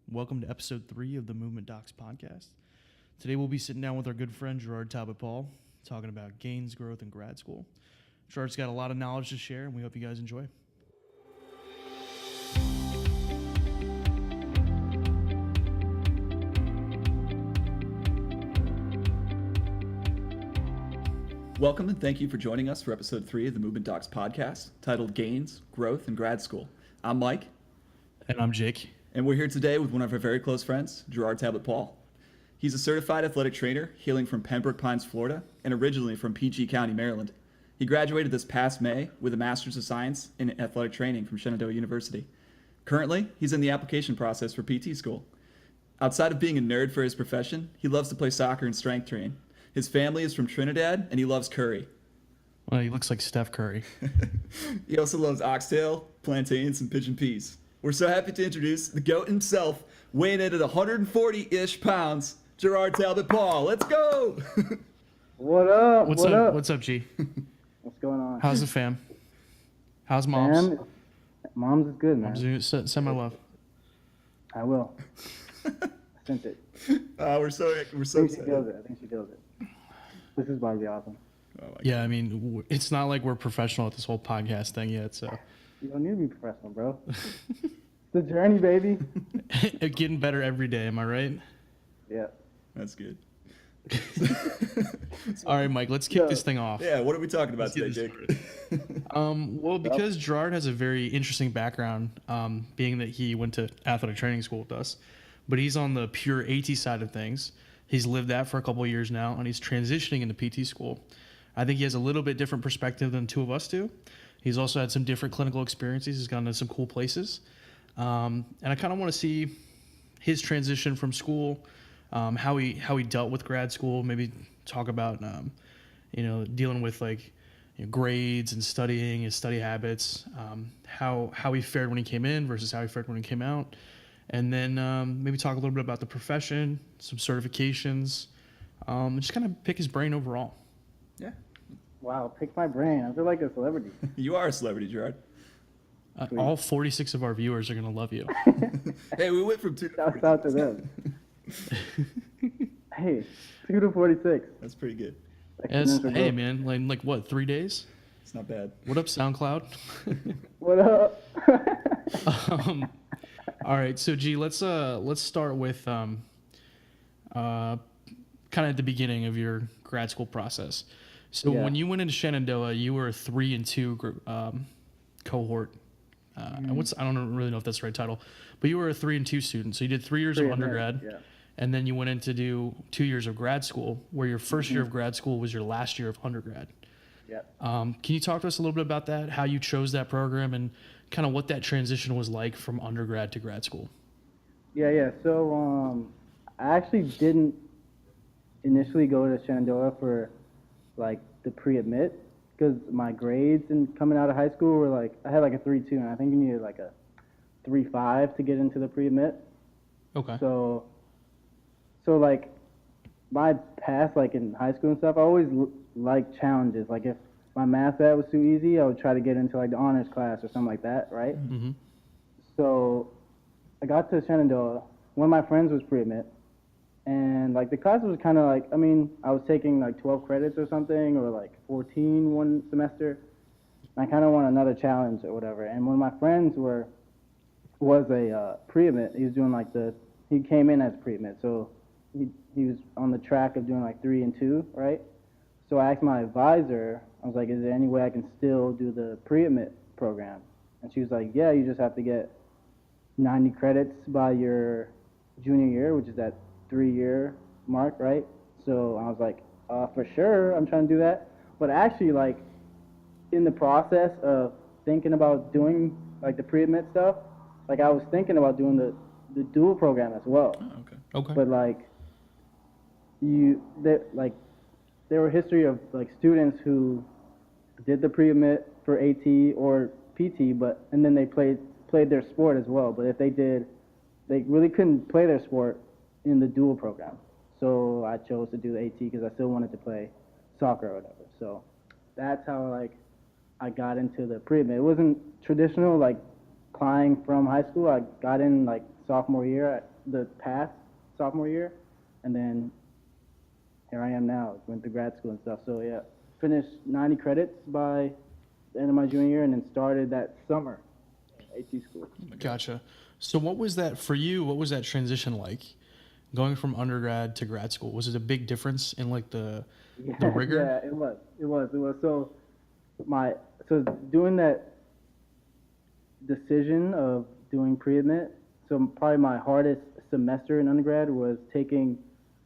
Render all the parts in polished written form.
Welcome to episode 3 of the Movement Docs podcast. Today we'll be sitting down with our good friend Gerard Talbot-Paul, talking about Gainz growth in grad school. Gerard's got a lot of knowledge to share, and we hope you guys enjoy. Welcome and thank you for joining us for episode 3 of the Movement Docs podcast, titled Gainz, Growth in Grad School. I'm Mike. And I'm Jake. And we're here today with one of our very close friends, Gerard Talbot-Paul. He's a certified athletic trainer hailing from Pembroke Pines, Florida, and originally from PG County, Maryland. He graduated this past May with a Master's of Science in Athletic Training from Shenandoah University. Currently, he's in the application process for PT school. Outside of being a nerd for his profession, he loves to play soccer and strength train. His family is from Trinidad, and he loves curry. Well, he looks like Steph Curry. He also loves oxtail, plantains, and pigeon peas. We're so happy to introduce the GOAT himself, weighing in at 140-ish pounds, Gerard Talbot-Paul. Let's go! What up? What's up? What's up, G? What's going on? How's the fam? How's mom's? Mom's is good, man. Send my love. I will. I sent it. We're so I think excited. she feels it. I think she feels it. This is about to be awesome. Oh my Yeah, I mean, it's not like we're professional at this whole podcast thing yet, so. You don't need to be professional, bro. It's the journey, baby. Getting better every day, am I right? Yeah. That's good. All right, Mike, let's kick this thing off. Yeah, what are we talking about Let's today, get Jake? Well, because Gerard has a very interesting background, being that he went to athletic training school with us, but he's on the pure AT side of things. He's lived that for a couple of years now, and he's transitioning into PT school. I think he has a little bit different perspective than two of us do. He's also had some different clinical experiences. He's gone to some cool places. And I kind of want to see his transition from school, how he dealt with grad school, maybe talk about, dealing with grades and studying, his study habits, how he fared when he came in versus how he fared when he came out. And then maybe talk a little bit about the profession, some certifications, and just kind of pick his brain overall. Yeah. Wow, pick my brain. I feel like a celebrity. You are a celebrity, Gerard. All 46 of our viewers are going to love you. Hey, we went from 2 to Shouts out to them. Hey, 2 to 46. That's pretty good. Hey, man, like what, 3 days? It's not bad. What up, SoundCloud? What up? All right, so G, let's start with kind of at the beginning of your grad school process. So when you went into Shenandoah, you were a 3 and 2 cohort. I don't really know if that's the right title, but you were a 3 and 2 student. So you did 3 years of undergrad, and then you went in to do 2 years of grad school, where your first year of grad school was your last year of undergrad. Yeah. Can you talk to us a little bit about that, how you chose that program, and kind of what that transition was like from undergrad to grad school? Yeah. So I actually didn't initially go to Shenandoah for the pre-admit, because my grades and coming out of high school were I had a 3.2, and I think you needed a 3.5 to get into the pre-admit. Okay. So my past in high school and stuff, I always liked challenges. If my math was too easy, I would try to get into the honors class or something like that, right? Mm-hmm. So I got to Shenandoah. One of my friends was pre-admit, and the class was kind of I was taking 12 credits or something, or 14 one semester. And I kind of want another challenge or whatever. And one of my friends was a pre-admit. He was doing he came in as pre-admit, so he was on the track of doing 3 and 2, right? So I asked my advisor, I was like, is there any way I can still do the pre-admit program? And she was like, yeah, you just have to get 90 credits by your junior year, which is that 3-year mark, right? So I was like, for sure, I'm trying to do that. But actually, in the process of thinking about doing the pre-admit stuff, I was thinking about doing the dual program as well. Oh, okay. But there were history of students who did the pre-admit for AT or PT, and then they played their sport as well. But if they really couldn't play their sport in the dual program. So I chose to do the AT because I still wanted to play soccer or whatever. So that's how I got into the pre-admit. It wasn't traditional applying from high school. I got in sophomore year, the past sophomore year, and then here I am now. Went to grad school and stuff. So yeah, finished 90 credits by the end of my junior year, and then started that summer at AT school. Gotcha. So what was that for you? What was that transition like, going from undergrad to grad school? Was it a big difference in like the rigor? Yeah, it was. So doing that decision of doing pre-admit, so probably my hardest semester in undergrad was taking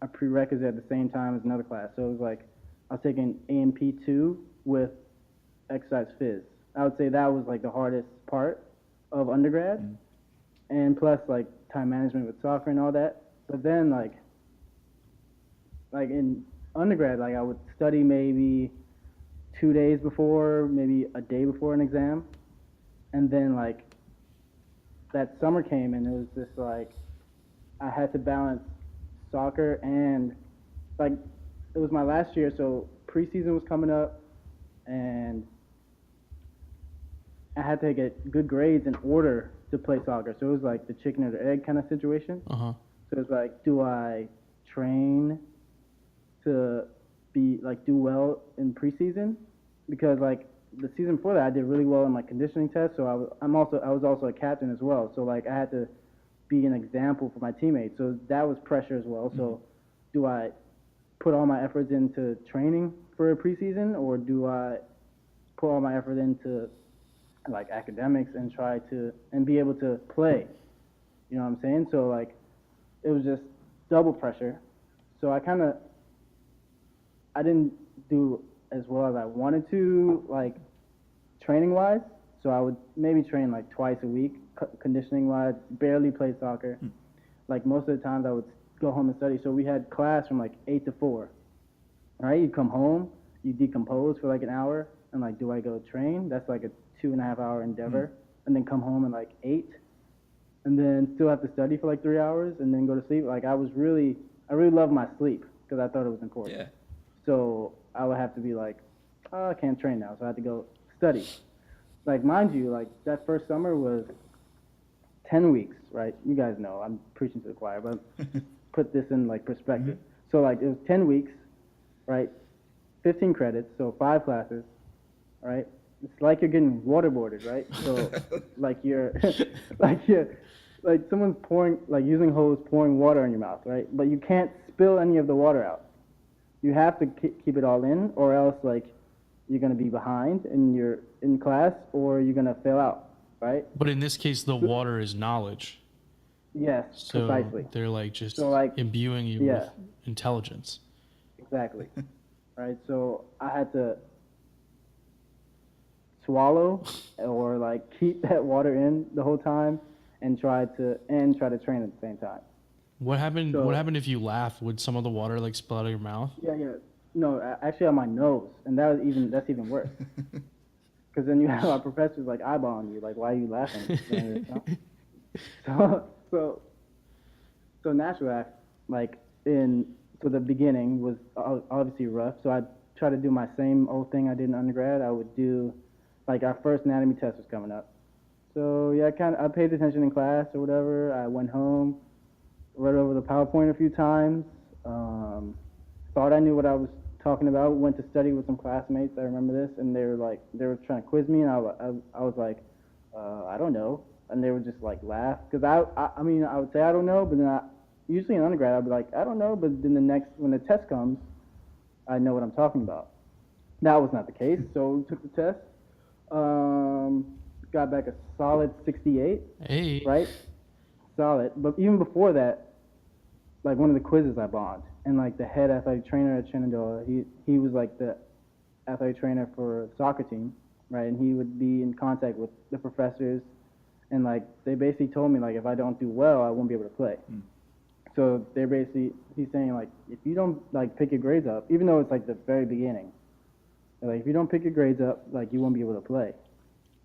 a prerequisite at the same time as another class. So it was like I was taking AMP2 with exercise phys. I would say that was like the hardest part of undergrad, and plus like time management with soccer and all that. But then like in undergrad, like I would study maybe 2 days before, maybe a day before an exam, and then like that summer came and it was just like I had to balance soccer and like it was my last year, so preseason was coming up and I had to get good grades in order to play soccer. So it was like the chicken or the egg kind of situation. Uh-huh. So it was like, do I train to be like do well in preseason? Because like the season before that I did really well in my conditioning test, so I was also a captain as well. So like I had to be an example for my teammates. So that was pressure as well. So do I put all my efforts into training for a preseason, or do I put all my effort into like academics and try to and be able to play? You know what I'm saying? So like it was just double pressure. So I didn't do as well as I wanted to, like training wise. So I would maybe train like twice a week, conditioning wise, barely play soccer. Like most of the times I would go home and study. So we had class from like 8 to 4. Right? You come home, you decompose for like an hour, and like, do I go train? That's like a 2.5 hour endeavor, and then come home at like 8, and then still have to study for like 3 hours, and then go to sleep. Like I really loved my sleep because I thought it was important. Yeah. So I would have to be like, oh, I can't train now, so I had to go study. Like mind you, like that first summer was 10 weeks, right? You guys know I'm preaching to the choir, but put this in like perspective. So like it was 10 weeks, right? 15 credits, so 5 classes, right? It's like you're getting waterboarded, right? So like like someone's pouring, like using hose, pouring water in your mouth, right? But you can't spill any of the water out. You have to keep it all in, or else like you're gonna be behind in class, or you're gonna fail out, right? But in this case, the water is knowledge. Yes, So precisely. they're like just So, like, imbuing you with intelligence. Exactly. Right. So I had to swallow or like keep that water in the whole time and try to train at the same time. What happened? So- What happened if you laughed? Would some of the water like spill out of your mouth? Yeah. No, actually on my nose, and that's even worse. Because then you have our professors like eyeballing you, like, why are you laughing? So naturally, so the beginning was obviously rough. So I tried to do my same old thing I did in undergrad. I would do, like, our first anatomy test was coming up. So yeah, I paid attention in class or whatever. I went home, read over the PowerPoint a few times, thought I knew what I was talking about, went to study with some classmates, I remember this, and they were trying to quiz me, and I was like, I don't know, and they would just like laugh, because I mean, I would say I don't know, but then usually in undergrad, I'd be like, I don't know, but then when the test comes, I know what I'm talking about. That was not the case, so we took the test, got back a solid 68, Hey. right? Solid, but even before that, like one of the quizzes I bombed, and like the head athletic trainer at Shenandoah, he was like the athletic trainer for the soccer team, right? And he would be in contact with the professors, and like they basically told me like if I don't do well, I won't be able to play. So he's saying like if you don't like pick your grades up, even though it's like the very beginning, they're like if you don't pick your grades up, like you won't be able to play,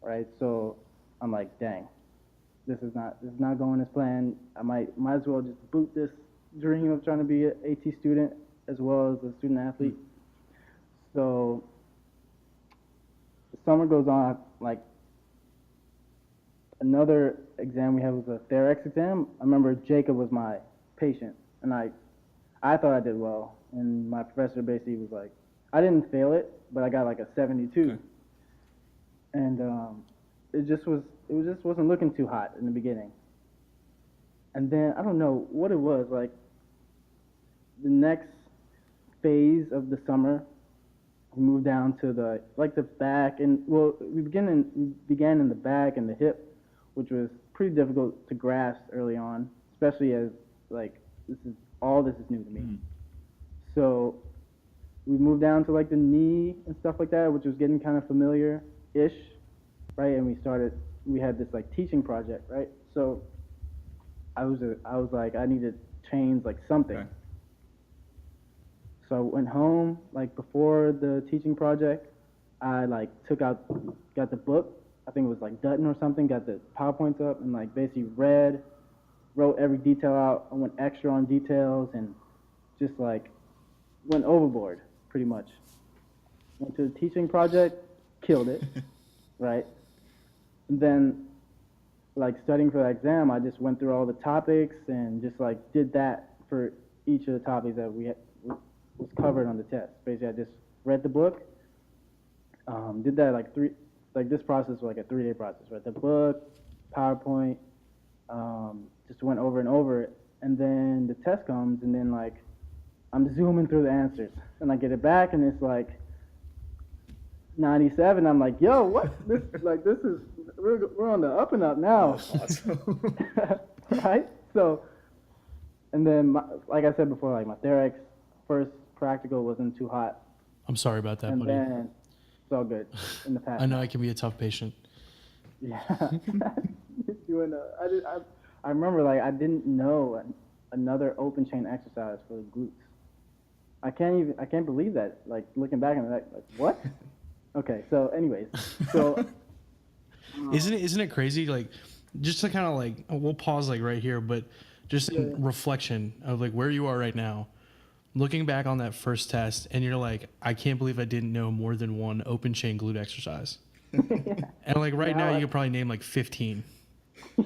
right? So I'm like, dang, this is not going as planned. I might as well just boot this dream of trying to be an AT student as well as a student athlete. So the summer goes on, like another exam we had was a Therex exam. I remember Jacob was my patient, and I thought I did well, and my professor basically was like, I didn't fail it, but I got like a 72, Okay. and it just wasn't looking too hot in the beginning. And then I don't know what it was, like the next phase of the summer, we moved down to the back, and well, we began in the back and the hip, which was pretty difficult to grasp early on, especially as like this is new to me. Mm. So we moved down to like the knee and stuff like that, which was getting kind of familiar-ish, right? And we had this like teaching project, right? So I was like, I need to change like something. Okay. So I went home, like before the teaching project, I like got the book, I think it was like Dutton or something, got the PowerPoints up and like basically wrote every detail out. I went extra on details and just like went overboard pretty much. Went to the teaching project, killed it, right? And then like studying for the exam, I just went through all the topics and just like did that for each of the topics that was covered on the test. Basically, I just read the book, did that this process was like a 3-day process. Read the book, PowerPoint, just went over and over it, and then the test comes, and then like I'm zooming through the answers, and I get it back, and it's like 97. I'm like, yo, what? This is we're on the up and up now. Awesome. Right? So, and then like I said before, like my Therex first practical wasn't too hot, I'm sorry about that, and buddy. then it's all good in the past. I know I can be a tough patient. Yeah. I remember like I didn't know another open chain exercise for the glutes. I can't believe that. Like looking back on that, like what? Okay, so anyways, so Isn't it crazy? Like, just to kind of like, we'll pause like right here, but just in reflection of like where you are right now, looking back on that first test, and you're like, I can't believe I didn't know more than one open chain glute exercise. And like right now, you could probably name like 15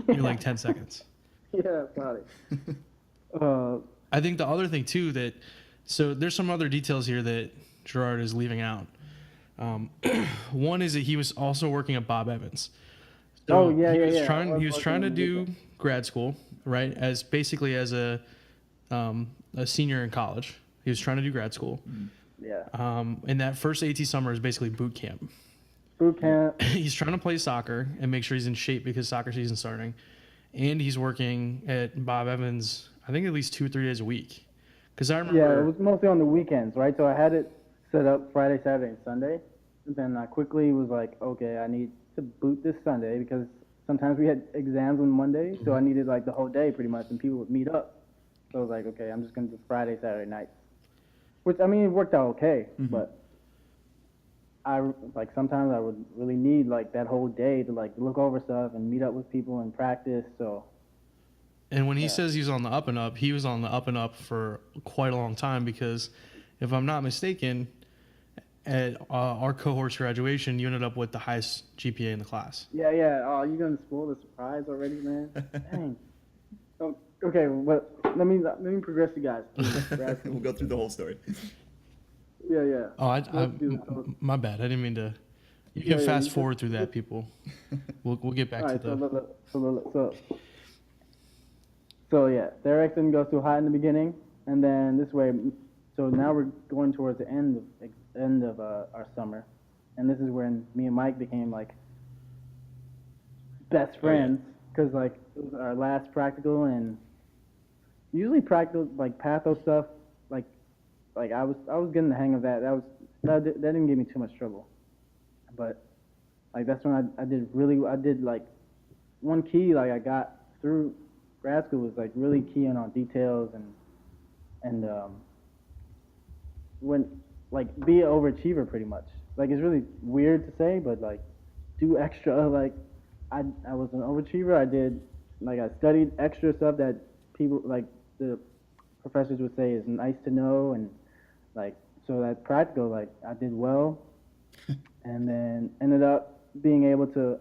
in like 10 seconds. yeah, probably. I think the other thing too so there's some other details here that Gerard is leaving out. One is that he was also working at Bob Evans. So he was trying to do grad school, right? As basically as a senior in college. He was trying to do grad school. Yeah. And that first AT summer is basically boot camp. Boot camp. He's trying to play soccer and make sure he's in shape because soccer season's starting. And he's working at Bob Evans, I think at least 2 or 3 days a week. Because I remember. Yeah, it was mostly on the weekends, right? So I had it set up Friday, Saturday, and Sunday. And then I quickly was like, okay, I need to boot this Sunday because sometimes we had exams on Monday, so I needed like the whole day pretty much, and people would meet up. So I was like, okay, I'm just going to do Friday, Saturday nights. Which, I mean, it worked out okay, but sometimes I would really need like that whole day to like look over stuff and meet up with people and practice, so. And when he says he's on the up and up, he was on the up and up for quite a long time because if I'm not mistaken, at our cohort's graduation, you ended up with the highest GPA in the class. Yeah. Oh, you gonna spoil the surprise already, man? Dang. Oh, okay, but let me progress you guys. We'll go through the whole story. Yeah. Oh, my bad. I didn't mean to. You can fast forward through that, people. We'll get back to the. So yeah, Therex didn't go too high in the beginning, and then this way. So now we're going towards the end of our summer, and this is when me and Mike became like best friends because like it was our last practical, and usually practical like patho stuff like I was getting the hang of that. That didn't give me too much trouble, but like that's when I did like one key like I got through grad school was like really keying on details and when like be an overachiever pretty much. Like it's really weird to say, but like do extra. Like I was an overachiever. I studied extra stuff that people like the professors would say is nice to know, and like so that practical like I did well, and then ended up being able to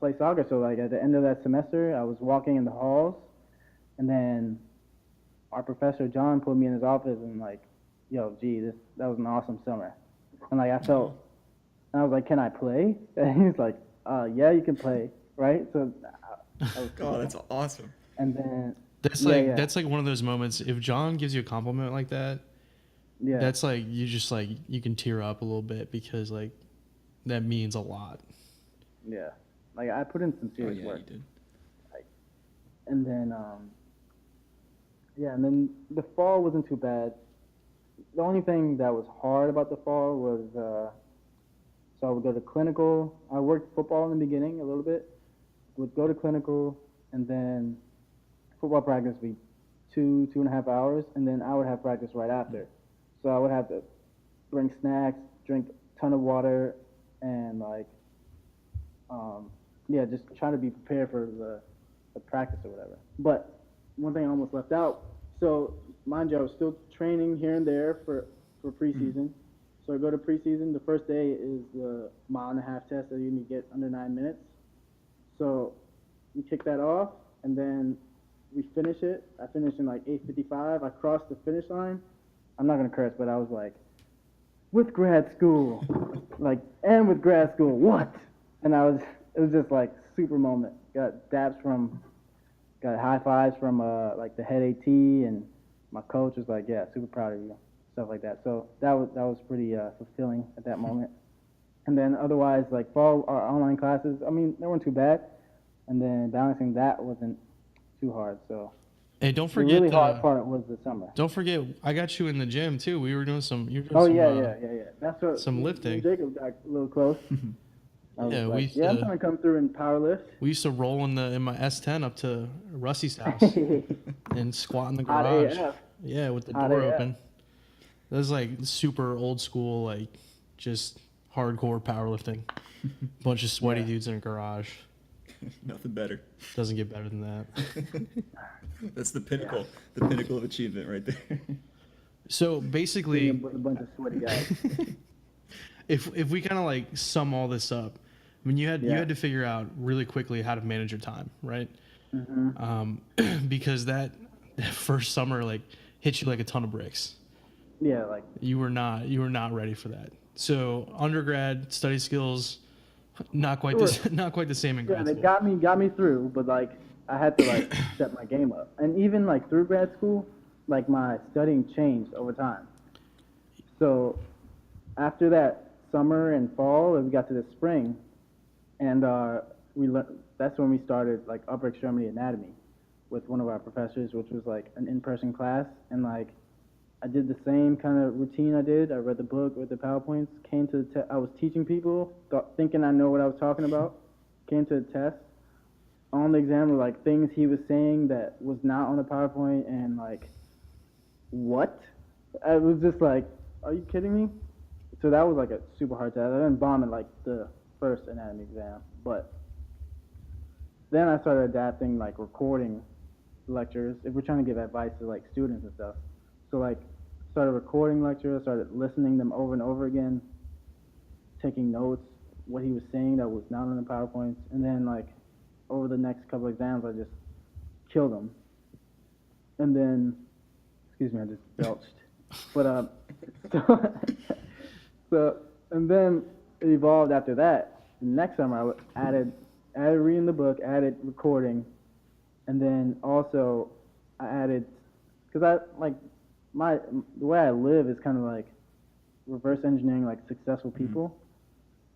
play soccer. So like at the end of that semester, I was walking in the halls, and then our professor John put me in his office and like, yo, gee, that was an awesome summer. And like I was like, can I play? And he was like, yeah, you can play, right? So I was Oh, that's awesome. And then that's like one of those moments. If John gives you a compliment like that, yeah, that's like you can tear up a little bit because like that means a lot. yeah. Like I put in some serious work. You did. Like, and then and then the fall wasn't too bad. The only thing that was hard about the fall was so I would go to clinical. I worked football in the beginning a little bit. Would go to clinical, and then football practice would be 2.5 hours, and then I would have practice right after. So I would have to bring snacks, drink a ton of water, and like, just try to be prepared for the practice or whatever. But one thing I almost left out. So mind you, I was still training here and there for preseason. So I go to preseason. The first day is the 1.5 mile test that you need to get under 9 minutes. So we kick that off, and then we finish it. I finished in like 8:55. I crossed the finish line. I'm not gonna curse, but I was like, with grad school, and with grad school, what? And it was just like super moment. Got high fives from like the head AT, and my coach was like, yeah, super proud of you, stuff like that. So that was pretty fulfilling at that moment. And then otherwise, like fall our online classes, I mean, they weren't too bad. And then balancing that wasn't too hard. So hey, don't forget the really hard part was the summer. Don't forget, I got you in the gym too. We were doing some. Yeah. That's what some lifting. Jacob got a little close. I'm trying to come through and power lift. We used to roll in my S10 up to Rusty's house and squat in the Hot garage. AF. Yeah, with the Hot door AF. open. That was like super old school, like just hardcore powerlifting. Bunch of sweaty dudes in a garage. Nothing better. Doesn't get better than that. That's the pinnacle, the pinnacle of achievement right there. So basically, a bunch of sweaty guys. if we kind of like sum all this up, I mean, you had to figure out really quickly how to manage your time, right? Mm-hmm. Because that first summer like hit you like a ton of bricks. Yeah, like You were not ready for that. So undergrad study skills, not quite the same in grad they school. got me through, but like I had to like step my game up. And even like through grad school, like my studying changed over time. So after that summer and fall, we got to the spring, and that's when we started like upper extremity anatomy with one of our professors, which was like an in-person class. And like I did the same kind of routine I did. I read the book, read the PowerPoints, came to the I was teaching people, thinking I know what I was talking about, came to the test. On the exam were like things he was saying that was not on the PowerPoint, and like, what? I was just like, are you kidding me? So that was like a super hard test. I didn't bomb in like the first anatomy exam, but then I started adapting like recording lectures if we're trying to give advice to like students and stuff. So like started recording lectures, started listening them over and over again, taking notes, what he was saying that was not on the PowerPoints, and then like over the next couple exams I just killed them. And then, excuse me, I just belched. But so and then it evolved after that. The next summer I added reading the book, added recording, and then also I added, because I like the way I live is kind of like reverse engineering like successful people.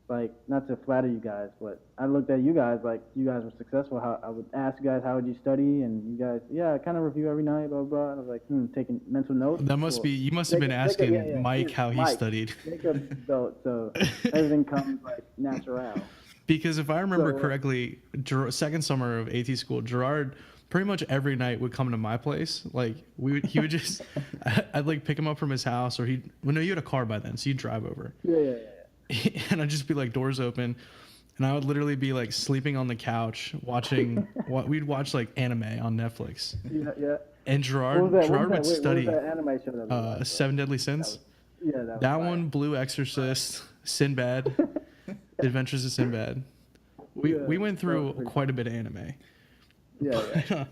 Like, not to flatter you guys, but I looked at you guys like you guys were successful. How I would ask you guys, how would you study? And you guys, I kind of review every night, blah, blah, blah. And I was like, taking mental notes. That must be, you must have been asking Mike how he studied. Jacob built, so everything comes like natural. Because if I remember correctly, second summer of AT school, Gerard pretty much every night would come to my place. Like he would just, I'd like pick him up from his house, or you had a car by then, so you'd drive over. Yeah. And I'd just be like doors open, and I would literally be like sleeping on the couch watching we'd watch like anime on Netflix. Yeah. And Gerard would study what was that anime show that was? Seven Deadly Sins. That one, Blue Exorcist, Sinbad, Adventures of Sinbad. we went through quite a bit of anime. Yeah.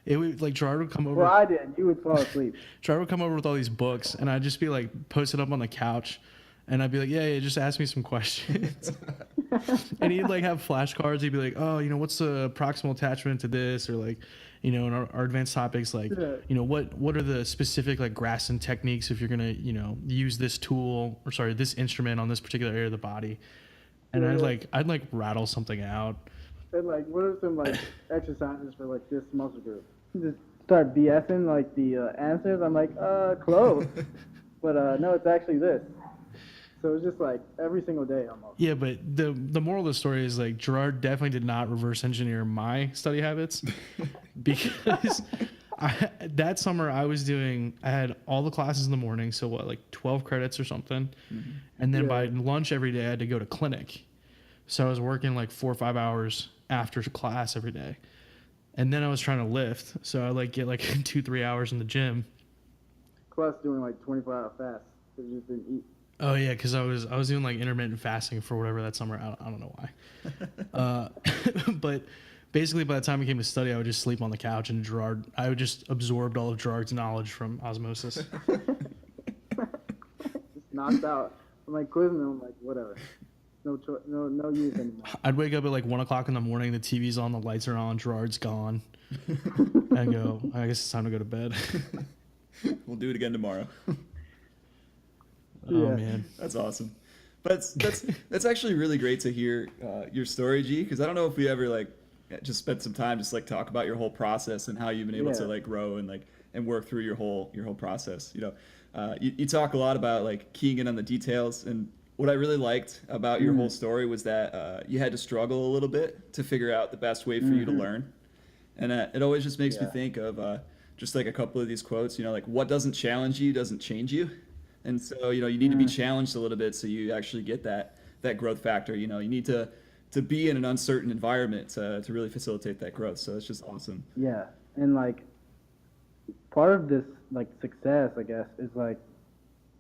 It would like Gerard would come over. Well, I did. You would fall asleep. Gerard would come over with all these books, and I'd just be like posted up on the couch, and I'd be like, yeah, just ask me some questions. And he'd like have flashcards. He'd be like, oh, what's the proximal attachment to this, or like, in our advanced topics, like, what are the specific like Graston techniques if you're gonna, use this tool or this instrument on this particular area of the body. And I'd like rattle something out. And like, what are some like exercises for like this muscle group? Just start BSing like the answers. I'm like, close, but no, it's actually this. So it's just like every single day almost. Yeah, but the moral of the story is like Gerard definitely did not reverse engineer my study habits because that summer I had all the classes in the morning, so like 12 credits or something, and then by lunch every day I had to go to clinic. So I was working like 4 or 5 hours after class every day, and then I was trying to lift, so I like get like 2-3 hours in the gym. Plus doing like 24-hour fast because you just didn't eat. Oh yeah, because I was doing like intermittent fasting for whatever that summer. I don't know why, but basically by the time we came to study, I would just sleep on the couch, and I would just absorbed all of Gerard's knowledge from osmosis. Just knocked out. I'm like quizzing him. I'm like, whatever. No use anymore. I'd wake up at like 1 o'clock in the morning. The TV's on, the lights are on, Gerard's gone. And go, I guess it's time to go to bed. We'll do it again tomorrow. Oh man, that's awesome. But that's actually really great to hear your story, G. Because I don't know if we ever like just spent some time just like talk about your whole process and how you've been able to like grow and work through your whole process. You talk a lot about like keying in on the details, and what I really liked about your whole story was that you had to struggle a little bit to figure out the best way for you to learn, and it always just makes me think of just like a couple of these quotes. Like what doesn't challenge you doesn't change you. And so, you need to be challenged a little bit so you actually get that growth factor. You need to be in an uncertain environment to really facilitate that growth. So it's just awesome. Yeah. And like part of this like success, I guess, is like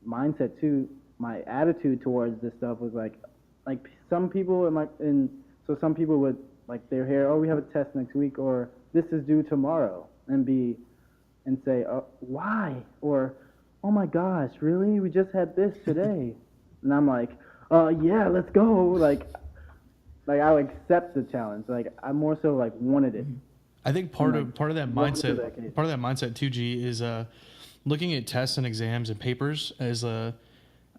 mindset too. My attitude towards this stuff was like some people so some people would like their hair, oh, we have a test next week, or this is due tomorrow, and say, why? Or, oh my gosh, really? We just had this today. And I'm like, yeah, let's go. Like I would accept the challenge. Like I more so like wanted it. I think part of that mindset too, G, is looking at tests and exams and papers as an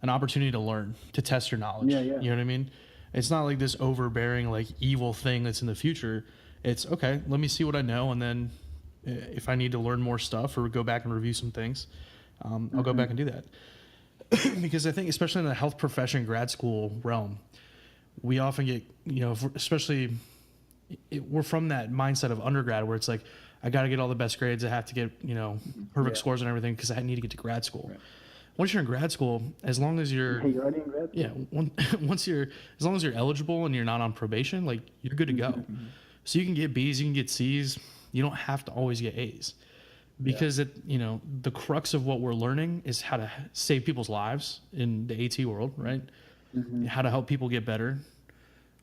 opportunity to learn, to test your knowledge. Yeah. You know what I mean? It's not like this overbearing like evil thing that's in the future. It's okay, let me see what I know, and then if I need to learn more stuff or go back and review some things, I'll go back and do that. Because I think, especially in the health profession grad school realm, we often get, we're from that mindset of undergrad where it's like, I got to get all the best grades. I have to get, perfect scores and everything because I need to get to grad school. Right. Once you're in grad school, as long as you're, you're already in grad school? as long as you're eligible and you're not on probation, like you're good to go. So you can get B's, you can get C's. You don't have to always get A's. Because the crux of what we're learning is how to save people's lives in the AT world, right? How to help people get better.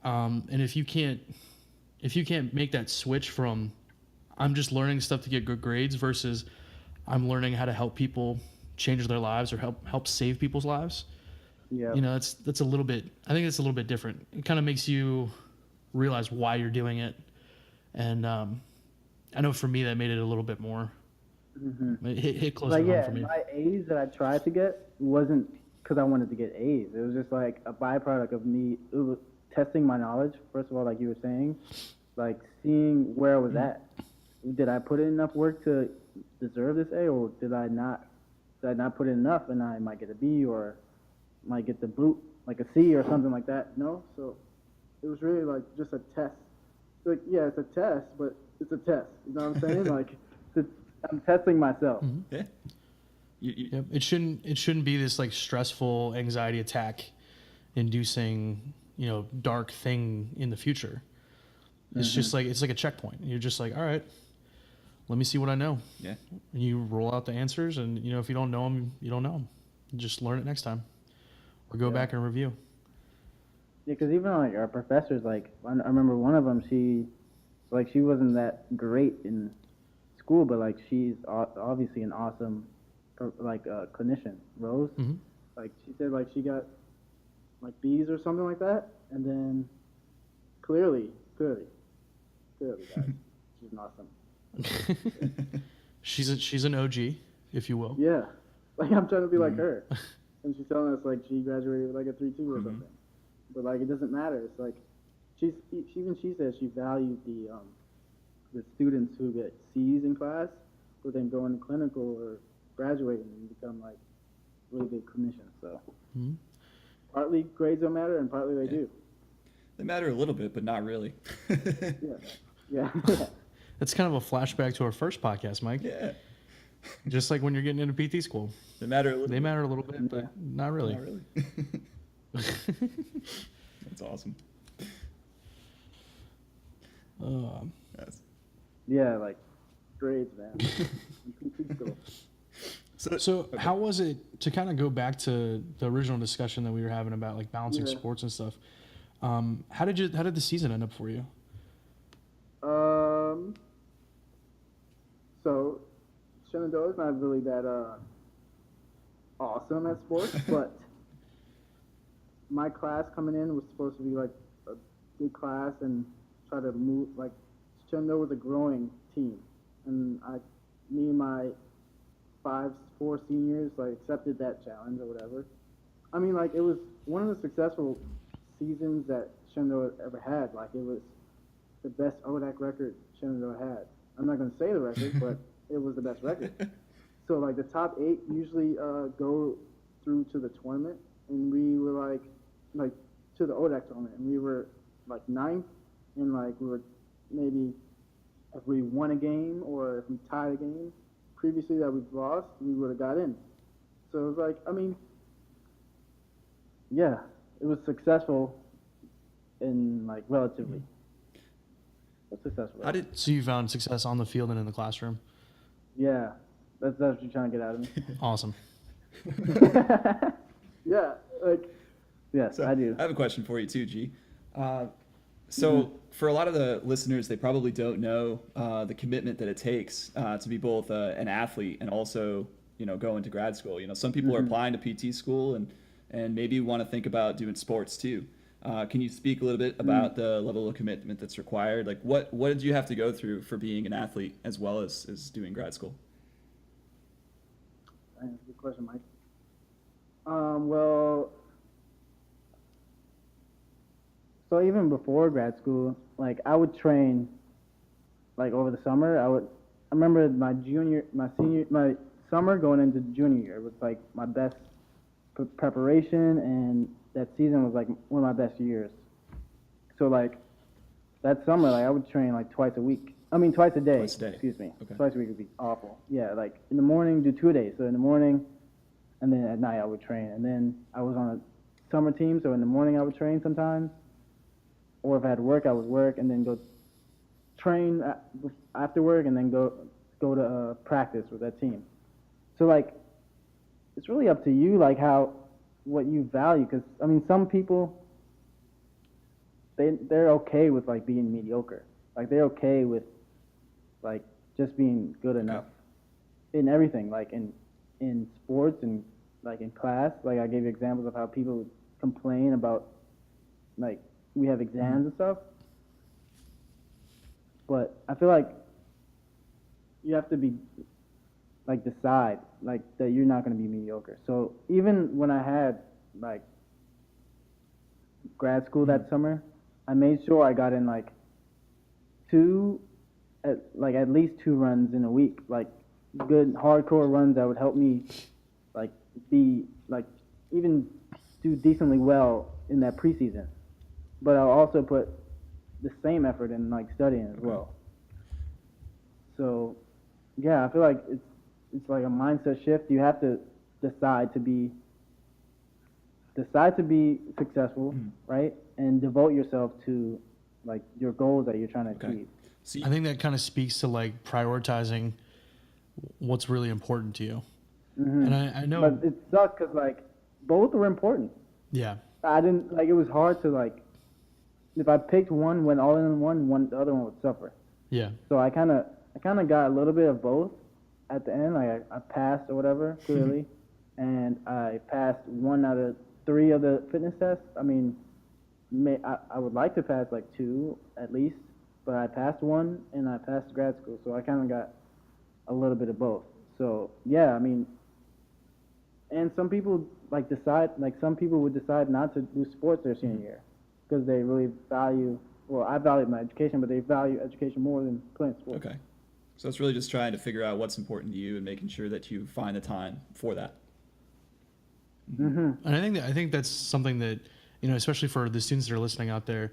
And if you can't make that switch from I'm just learning stuff to get good grades versus I'm learning how to help people change their lives or help save people's lives. Yeah. That's a little bit, I think it's a little bit different. It kind of makes you realize why you're doing it. And I know for me that made it a little bit more. It hit close to home for me. My A's that I tried to get wasn't because I wanted to get A's. It was just like a byproduct of me testing my knowledge. First of all, like you were saying, like seeing where I was at. Did I put in enough work to deserve this A, or did I not? Did I not put in enough, and I might get a B, or might get the boot, like a C or something like that? No. So it was really like just a test. Like yeah, it's a test, but it's a test. You know what I'm saying? Like I'm testing myself. Yeah. Yep. It shouldn't be this like stressful anxiety attack inducing, dark thing in the future. It's just like, it's like a checkpoint. You're just like, all right, let me see what I know. Yeah. And you roll out the answers, and if you don't know them, you don't know them. Just learn it next time or go back and review. Yeah, because even like our professors, like I remember one of them, she wasn't that great in school, but like she's obviously an awesome clinician. Rose, Mhm. like she said, like she got like B's or something like that, and then clearly, guys, she's an awesome. She's an OG, if you will. Yeah, like I'm trying to be like her, and she's telling us like she graduated with like a 3.2 or something, but like it doesn't matter. It's like she says she valued the students who get C's in class, who then go into clinical or graduate and become like really good clinicians. So partly grades don't matter, and partly they do. They matter a little bit, but not really. Yeah. That's kind of a flashback to our first podcast, Mike. Yeah. Just like when you're getting into PT school. They matter a little They bit. matter a little bit, but not really. Not really. That's awesome. Yes. Yeah, like grades, man. So how was it, to kind of go back to the original discussion that we were having about like balancing sports and stuff? How did the season end up for you? So Shenandoah's not really that awesome at sports, but my class coming in was supposed to be like a good class and try to move. Like Shenandoah was a growing team, and me and my 4 seniors like accepted that challenge or whatever. I mean, like it was one of the successful seasons that Shenandoah ever had. Like it was the best ODAC record Shenandoah had. I'm not going to say the record, but it was the best record. So like the top 8 usually go through to the tournament, and we were like to the ODAC tournament, and we were like 9th, and like we were maybe if we won a game or if we tied a game previously that we've lost, we would have got in. So it was like, I mean, yeah, it was successful in like relatively. Successful. So you found success on the field and in the classroom? Yeah, that's what you're trying to get out of me. Awesome. Yeah, like, yes, So I do. I have a question for you too, G. So for a lot of the listeners, they probably don't know the commitment that it takes to be both an athlete and also, go into grad school. Some people are applying to PT school and maybe want to think about doing sports too. Can you speak a little bit about the level of commitment that's required? Like what did you have to go through for being an athlete as well as doing grad school? That's a good question, Mike. Well, so even before grad school, like I would train like over the summer. I remember my summer going into junior year was like my best preparation, and that season was like one of my best years. So like that summer, like I would train like twice a day. Twice a day. Excuse me. Okay. Twice a week would be awful. Yeah, like in the morning, do 2 days. So in the morning, and then at night I would train. And then I was on a summer team, so in the morning I would train sometimes. Or if I had work, I would work and then go train after work, and then go to practice with that team. So like, it's really up to you, like what you value. Because I mean, some people they're okay with like being mediocre. Like they're okay with like just being good enough in everything, like in sports and like in class. Like I gave you examples of how people would complain about like we have exams and stuff. But I feel like you have to be like decide like that you're not going to be mediocre. So even when I had like grad school that summer, I made sure I got in like at least 2 runs in a week, like good hardcore runs that would help me like be like even do decently well in that preseason. But I'll also put the same effort in like studying as well. So yeah, I feel like it's like a mindset shift. You have to decide to be successful, right? And devote yourself to like your goals that you're trying to achieve. So I think that kind of speaks to like prioritizing what's really important to you. And I know, But it sucks because like both were important. yeah, I didn't like. It was hard to like. If I picked one, went all in one, the other one would suffer. Yeah. So I kind of got a little bit of both at the end. Like I passed or whatever clearly, and I passed 1 out of 3 of the fitness tests. I mean, I would like to pass like 2 at least, but I passed 1 and I passed grad school. So I kind of got a little bit of both. So yeah, I mean, and some people some people would decide not to do sports their senior year because they really value. Well, I value my education, but they value education more than playing sports. Okay. So it's really just trying to figure out what's important to you and making sure that you find the time for that. And I think that's something that, especially for the students that are listening out there,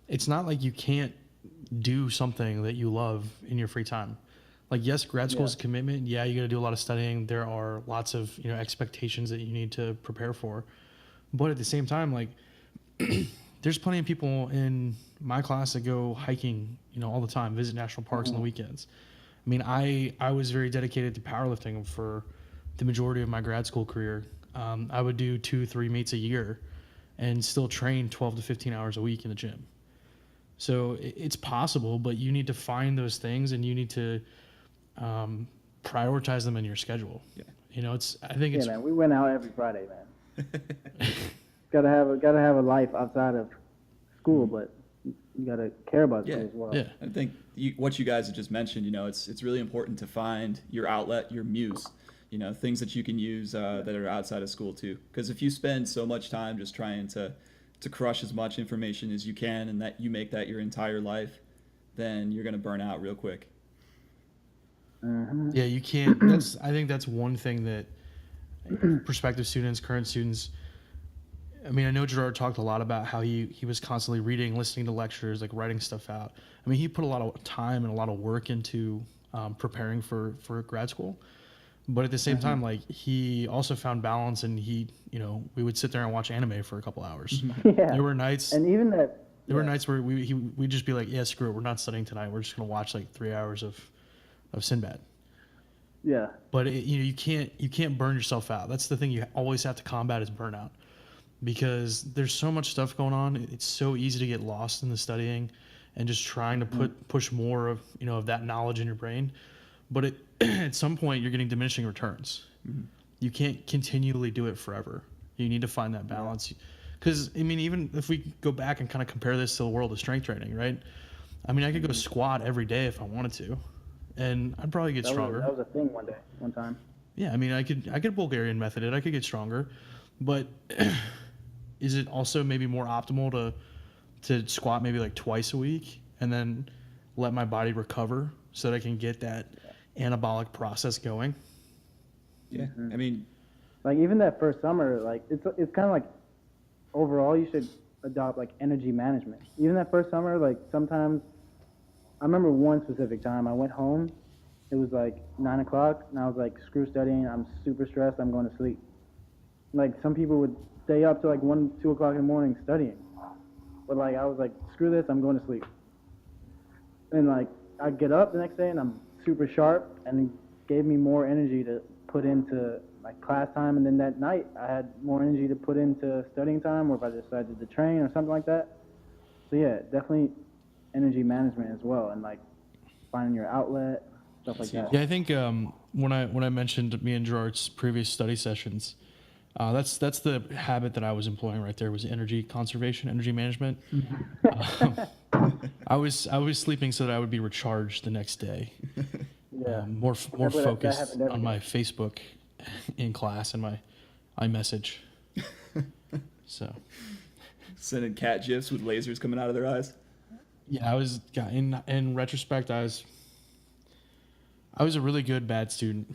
it's not like you can't do something that you love in your free time. Like, yes, grad school is a commitment. Yeah, you got to do a lot of studying. There are lots of, expectations that you need to prepare for. But at the same time, like, there's plenty of people in my class that go hiking, all the time, visit national parks on the weekends. I mean, I was very dedicated to powerlifting for the majority of my grad school career. I would do 2-3 meets a year and still train 12 to 15 hours a week in the gym. So it's possible, but you need to find those things and you need to prioritize them in your schedule. Yeah. I think man, we went out every Friday, man. gotta have a life outside of school, but you gotta care about school as well. Yeah, I think what you guys have just mentioned, it's really important to find your outlet, your muse, things that you can use that are outside of school too. Because if you spend so much time just trying to crush as much information as you can and that you make that your entire life, then you're gonna burn out real quick. Yeah, you can't. I think that's one thing that prospective students, current students. I mean, I know Gerard talked a lot about how he was constantly reading, listening to lectures, like writing stuff out. I mean, he put a lot of time and a lot of work into preparing for grad school. But at the same time, like, he also found balance, and we would sit there and watch anime for a couple hours. Yeah. There were nights. And even that. There were nights where we'd just be like, yeah, screw it, we're not studying tonight. We're just gonna watch like 3 hours of Sinbad. Yeah. But you can't burn yourself out. That's the thing you always have to combat is burnout, because there's so much stuff going on. It's so easy to get lost in the studying and just trying to push more of of that knowledge in your brain. But at some point you're getting diminishing returns. You can't continually do it forever. You need to find that balance. Because I mean, even if we go back and kind of compare this to the world of strength training, right? I mean, I could go squat every day if I wanted to, and I'd probably get stronger. That was a thing one time. Yeah, I mean, I could Bulgarian method it. I could get stronger, but is it also maybe more optimal to squat maybe like twice a week and then let my body recover so that I can get that anabolic process going? Yeah, I mean, like even that first summer, like it's kind of like overall you should adopt like energy management. Even that first summer, like sometimes I remember one specific time I went home. It was like 9 o'clock, and I was like, screw studying. I'm super stressed. I'm going to sleep. Like some people would stay up to like 1, 2 o'clock in the morning studying, but like I was like, screw this. I'm going to sleep. And like I'd get up the next day and I'm super sharp, and it gave me more energy to put into like class time. And then that night I had more energy to put into studying time, or if I decided to train or something like that. So yeah, definitely energy management as well, and like finding your outlet, stuff like that. Yeah, I think when I mentioned me and Gerard's previous study sessions, that's the habit that I was employing right there, was energy conservation, energy management. I was sleeping so that I would be recharged the next day. Yeah. More focused on my Facebook in class and my iMessage. So sending cat gifs with lasers coming out of their eyes. Yeah, in retrospect, I was a really good bad student.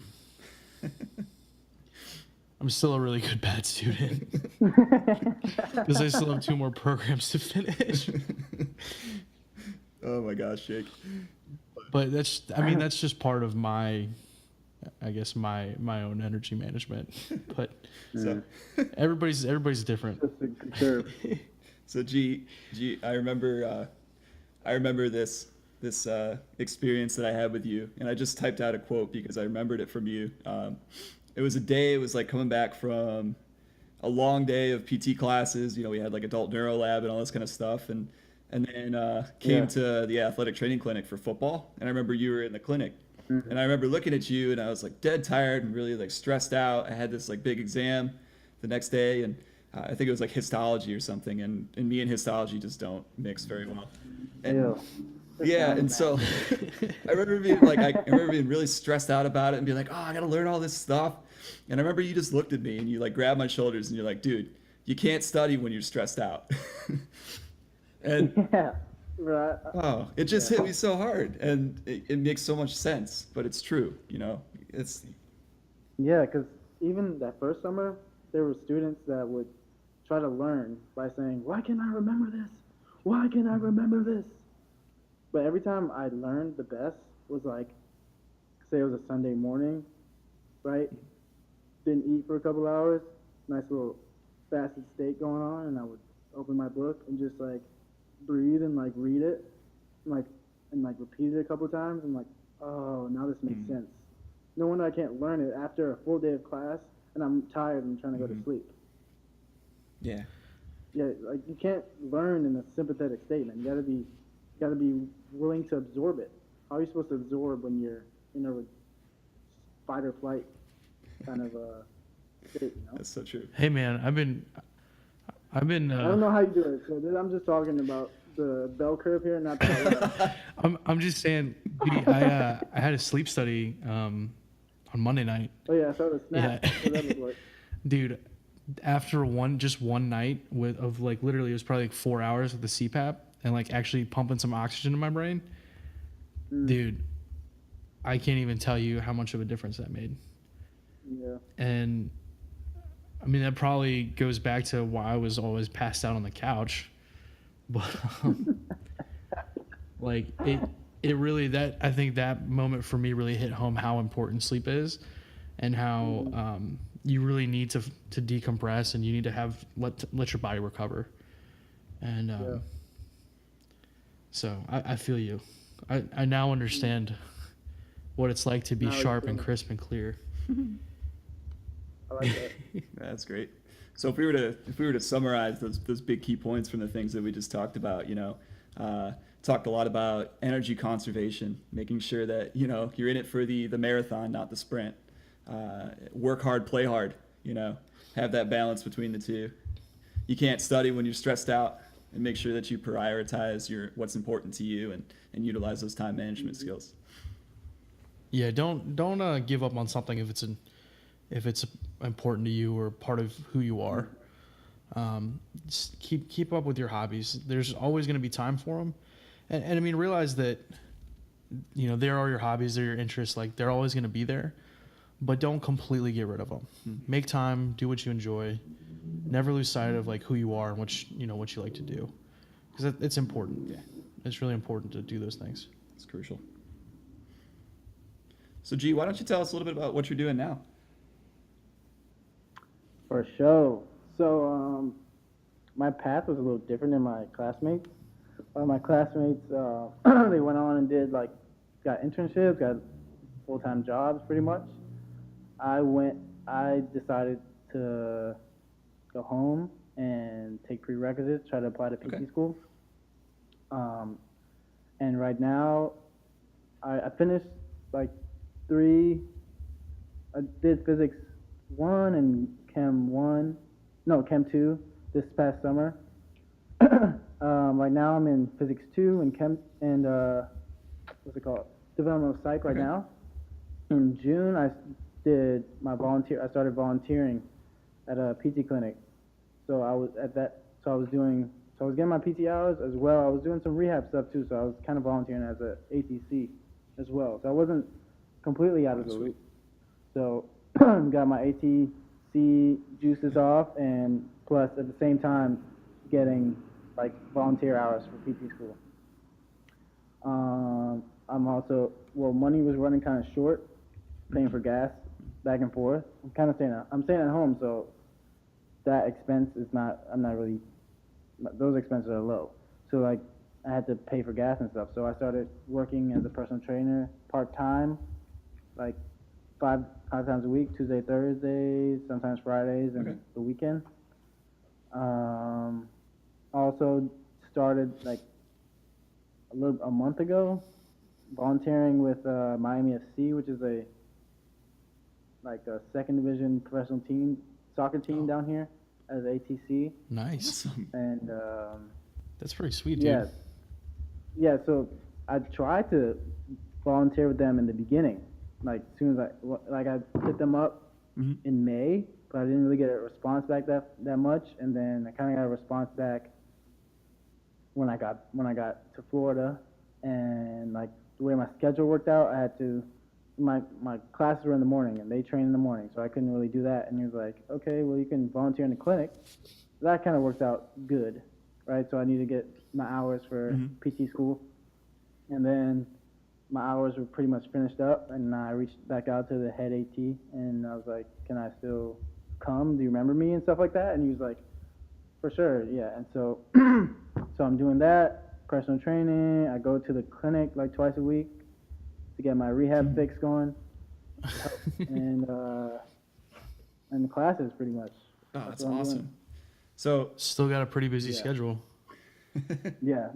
I'm still a really good bad student because I still have 2 more programs to finish. Oh my gosh, Jake. But that's just part of my own energy management. But So everybody's different. So G, I remember this experience that I had with you, and I just typed out a quote because I remembered it from you. It was a day. It was like coming back from a long day of PT classes. You know, we had like adult neuro lab and all this kind of stuff, and then came Yeah. to the athletic training clinic for football. And I remember you were in the clinic, and I remember looking at you, and I was like dead tired and really like stressed out. I had this like big exam the next day, and I think it was like histology or something, and me and histology just don't mix very well. And, Ew. yeah, and so I remember being like, I remember being really stressed out about it and being like, oh, I gotta learn all this stuff. And I remember you just looked at me and you like grabbed my shoulders and you're like, dude, you can't study when you're stressed out. And Yeah. Right. oh, it just hit me so hard, and it makes so much sense, but it's true, you know. It's Yeah, because even that first summer, there were students that would try to learn by saying, "Why can't I remember this? Why can't I remember this?" But every time I learned the best was like, say it was a Sunday morning, right? Didn't eat for a couple hours, nice little fasted steak going on, and I would open my book and just like breathe and like read it, and like repeat it a couple times, and like, oh, now this makes sense. No wonder I can't learn it after a full day of class, and I'm tired and trying to go to sleep. yeah. Yeah, like you can't learn in a sympathetic state, man. You gotta be willing to absorb it. How are you supposed to absorb when you're in a fight or flight kind of state, you know? That's so true. Hey man, I've been I don't know how you do it. So I'm just talking about the bell curve here, not the I'm just saying, I had a sleep study on Monday night. Oh yeah, I saw the snap. Yeah. So that was like, Dude, after one night of like literally it was probably like 4 hours with the CPAP and like actually pumping some oxygen in my brain. Dude, I can't even tell you how much of a difference that made. yeah. And I mean that probably goes back to why I was always passed out on the couch. But like it really, that I think that moment for me really hit home how important sleep is, and how you really need to decompress, and you need to have let your body recover. And so I feel you. I now understand what it's like to be Now you sharp feel and it. crisp and clear. I like that. That's great. So if we were to summarize those big key points from the things that we just talked about, you know, talked a lot about energy conservation, making sure that, you know, you're in it for the marathon, not the sprint. Work hard, play hard, you know, have that balance between the two. You can't study when you're stressed out, and make sure that you prioritize what's important to you, and utilize those time management skills. Yeah, don't give up on something if it's important to you or part of who you are. Just keep up with your hobbies. There's always going to be time for them, and I mean, realize that, you know, there are your hobbies, they're your interests, like they're always going to be there, but don't completely get rid of them. Make time, do what you enjoy, never lose sight of like who you are and what you like to do, because it's important. Yeah. It's really important to do those things. It's crucial. So G, why don't you tell us a little bit about what you're doing now? For sure. So my path was a little different than my classmates. My classmates, they went on and got internships, got full-time jobs pretty much. I decided to go home and take prerequisites, try to apply to PT school. And right now, I finished like 3, I did physics 1 and Chem 2 this past summer. Right now I'm in physics 2 and what's it called? Developmental psych right now. In June I started volunteering at a PT clinic. So I was getting my PT hours as well. I was doing some rehab stuff too, so I was kind of volunteering as a ATC as well. So I wasn't completely out of the loop. So got my ATC juices off, and plus at the same time getting like volunteer hours for PT school. I'm also, money was running kind of short, paying for gas back and forth. I'm staying at home, so that expense is those expenses are low. So like I had to pay for gas and stuff. So I started working as a personal trainer part-time, like five times a week, Tuesday, Thursdays, sometimes Fridays, and Okay. the weekend. Also started like a month ago, volunteering with Miami FC, which is a second division professional soccer team down here as ATC, Nice. Awesome. and That's pretty sweet, dude. yeah. So I tried to volunteer with them in the beginning, like as soon as I hit them up Mhm. in May, but I didn't really get a response back that much, and then I kind of got a response back when I got to Florida, and like the way my schedule worked out, I had to my classes were in the morning and they train in the morning, so I couldn't really do that. And he was like, okay, well you can volunteer in the clinic. That kind of worked out good, right? So I need to get my hours for PT school, and then my hours were pretty much finished up, and I reached back out to the head AT, and I was like, can I still come? Do you remember me and stuff like that? And he was like, for sure, yeah. And so so I'm doing that, personal training. I go to the clinic like twice a week to get my rehab fix going, and the classes pretty much. Oh, that's what I'm awesome. doing. So, Still got a pretty busy Yeah. schedule. Yeah,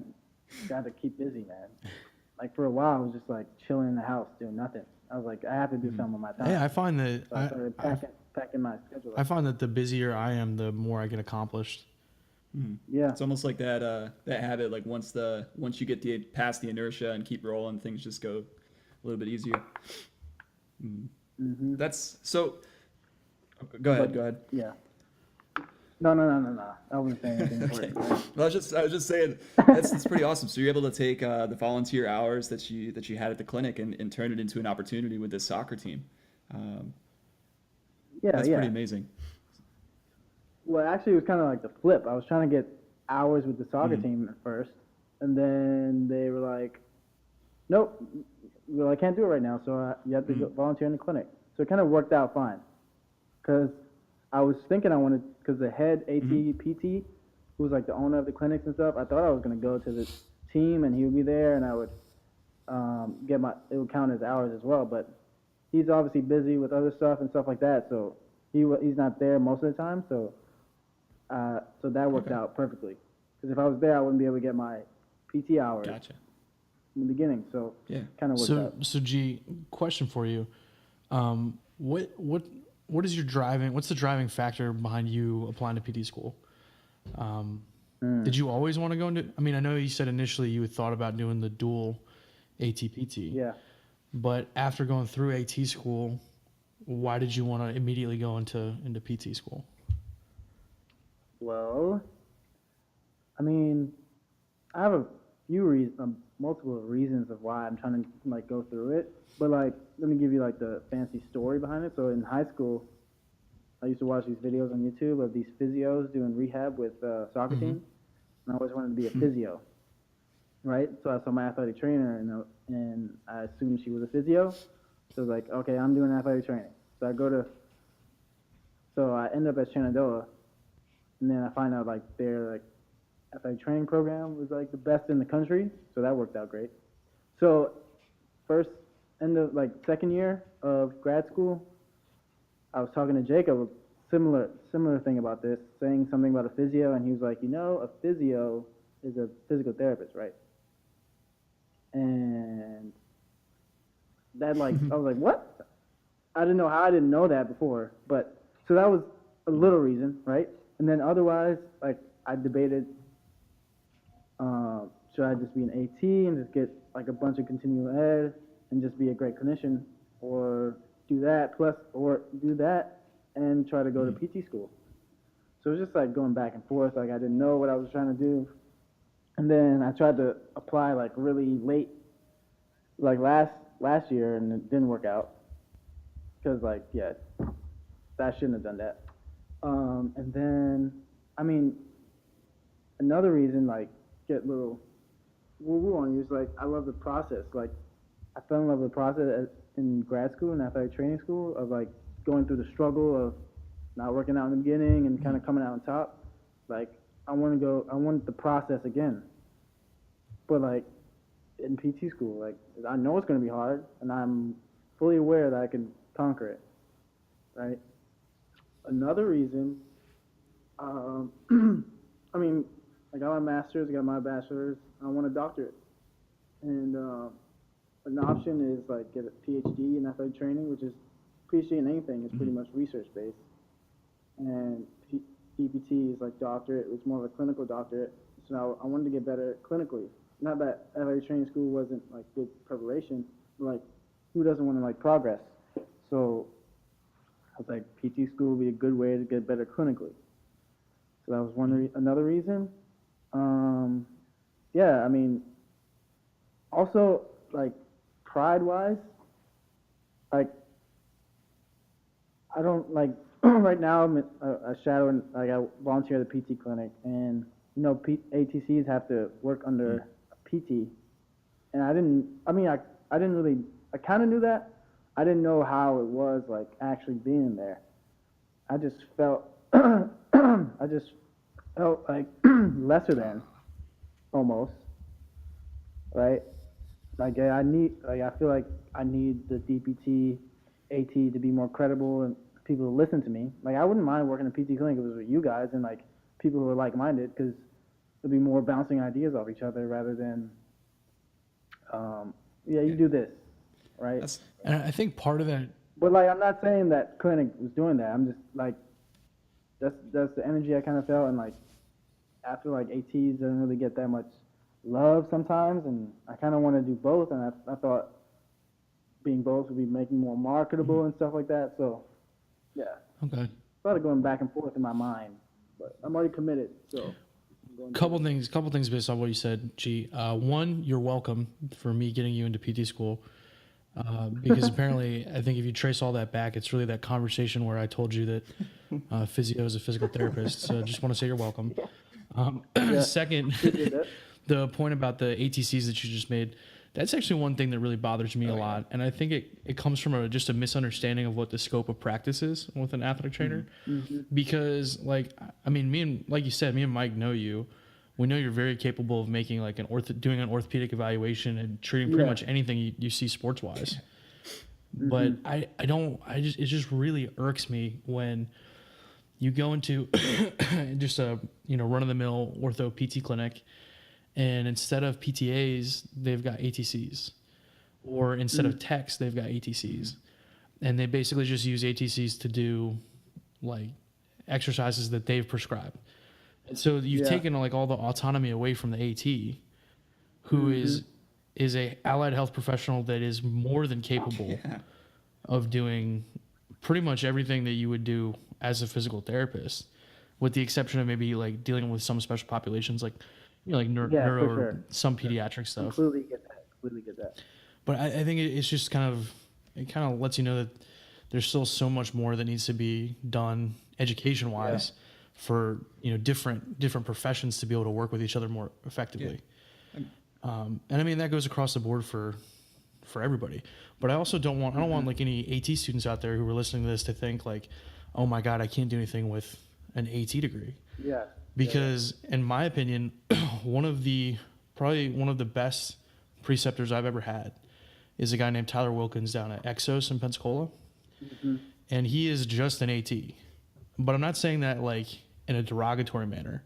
got to keep busy, man. Like for a while, I was just like chilling in the house doing nothing. I was like, I have to do something with my time. Yeah, I find that So I started packing my schedule. I find that the busier I am, the more I get accomplished. Yeah, it's almost like that habit. Like once you get past the inertia and keep rolling, things just go a little bit easier. That's so. Go ahead. yeah. No. I wasn't saying anything Okay. important. Well, I was just saying that's pretty awesome. So you're able to take the volunteer hours that you had at the clinic and turn it into an opportunity with this soccer team. Yeah, That's yeah. pretty amazing. Well, actually, it was kind of like the flip. I was trying to get hours with the soccer team at first, and then they were like, "Nope, well, I can't do it right now. So you have to go volunteer in the clinic." So it kind of worked out fine, because I was thinking because the head AT PT, who was like the owner of the clinics and stuff, I thought I was gonna go to the team and he would be there, and I would it would count as hours as well. But he's obviously busy with other stuff and stuff like that, so he's not there most of the time. So that worked out perfectly, because if I was there, I wouldn't be able to get my PT hours Gotcha. in the beginning. So Yeah. kind of worked out. So G, question for you. What is what's the driving factor behind you applying to PT school? Did you always want to go into, I mean, I know you said initially you had thought about doing the dual AT-PT. Yeah. But after going through AT school, why did you want to immediately go into PT school? Well, I mean, I have a few reasons, multiple reasons of why I'm trying to like go through it. But like, let me give you like the fancy story behind it. So in high school, I used to watch these videos on YouTube of these physios doing rehab with soccer teams, and I always wanted to be a physio, right? So I saw my athletic trainer, and I assumed she was a physio. So I was like, okay, I'm doing athletic training. So I end up at Shenandoah, and then I find out like their like athletic training program was like the best in the country. So that worked out great. So second year of grad school, I was talking to Jacob, similar thing about this, saying something about a physio, and he was like, a physio is a physical therapist, right? And that I was like, what? I didn't know how I didn't know that before, but so that was a little reason, right? And then otherwise, like I debated, should I just be an AT and just get like a bunch of continual ed and just be a great clinician, or do that and try to go to PT school. So it was just like going back and forth. Like I didn't know what I was trying to do. And then I tried to apply like really late, like last year, and it didn't work out. Because I shouldn't have done that. And then, I mean, another reason, like, get little woo-woo on you is like, I love the process. Like, I fell in love with the process in grad school and athletic training school of like going through the struggle of not working out in the beginning and kind of coming out on top. Like I want the process again. But like in PT school, like I know it's going to be hard, and I'm fully aware that I can conquer it, right? Another reason, I mean, I got my master's, I got my bachelor's, I want a doctorate. And an option is like get a PhD in athletic training, which is PhD in anything, is pretty much research based. And DPT is like doctorate, it's more of a clinical doctorate. So I wanted to get better clinically. Not that athletic training school wasn't like good preparation, but like who doesn't want to like progress? So I was like, PT school would be a good way to get better clinically. So that was another reason. Yeah, I mean, also like pride-wise, like I don't like right now I'm a shadow and like I volunteer at the PT clinic, and you know ATCs have to work under a PT, and I kind of knew that. I didn't know how it was like actually being there. I just felt like lesser than, almost, right? Like I feel like I need the DPT, AT to be more credible and people to listen to me. Like I wouldn't mind working in a PT clinic if it was with you guys and like people who are like-minded, because there'd be more bouncing ideas off each other rather than, you do this, right? And I think part of that. But like I'm not saying that clinic was doing that. I'm just like that's the energy I kind of felt, and like after like ATs doesn't really get that much love sometimes, and I kind of want to do both, and I thought being both would be making more marketable and stuff like that. So yeah, Okay. Sort of going back and forth in my mind, but I'm already committed. So Couple things based on what you said, G. One, you're welcome for me getting you into PT school. Because apparently, I think if you trace all that back, it's really that conversation where I told you that physio is a physical therapist. So just want to say you're welcome. Second, the point about the ATCs that you just made, that's actually one thing that really bothers me a lot. And I think it comes from just a misunderstanding of what the scope of practice is with an athletic trainer. Mm-hmm. Because, like, I mean, like you said, me and Mike know you. We know you're very capable of making like doing an orthopedic evaluation and treating pretty much anything you see sports wise. Mm-hmm. But it just really irks me when you go into just a run of the mill ortho PT clinic, and instead of PTAs they've got ATCs, or instead of techs they've got ATCs, and they basically just use ATCs to do like exercises that they've prescribed. And so you've taken like all the autonomy away from the AT, who is a allied health professional that is more than capable of doing pretty much everything that you would do as a physical therapist, with the exception of maybe like dealing with some special populations, like like neuro, some pediatric stuff. Completely get that. But I think it kind of lets you know that there's still so much more that needs to be done education wise. For different professions to be able to work with each other more effectively, and I mean that goes across the board for everybody. But I also don't want like any AT students out there who are listening to this to think like, oh my God, I can't do anything with an AT degree. Yeah. Because in my opinion, probably one of the best preceptors I've ever had is a guy named Tyler Wilkins down at Exos in Pensacola, and he is just an AT. But I'm not saying that like in a derogatory manner.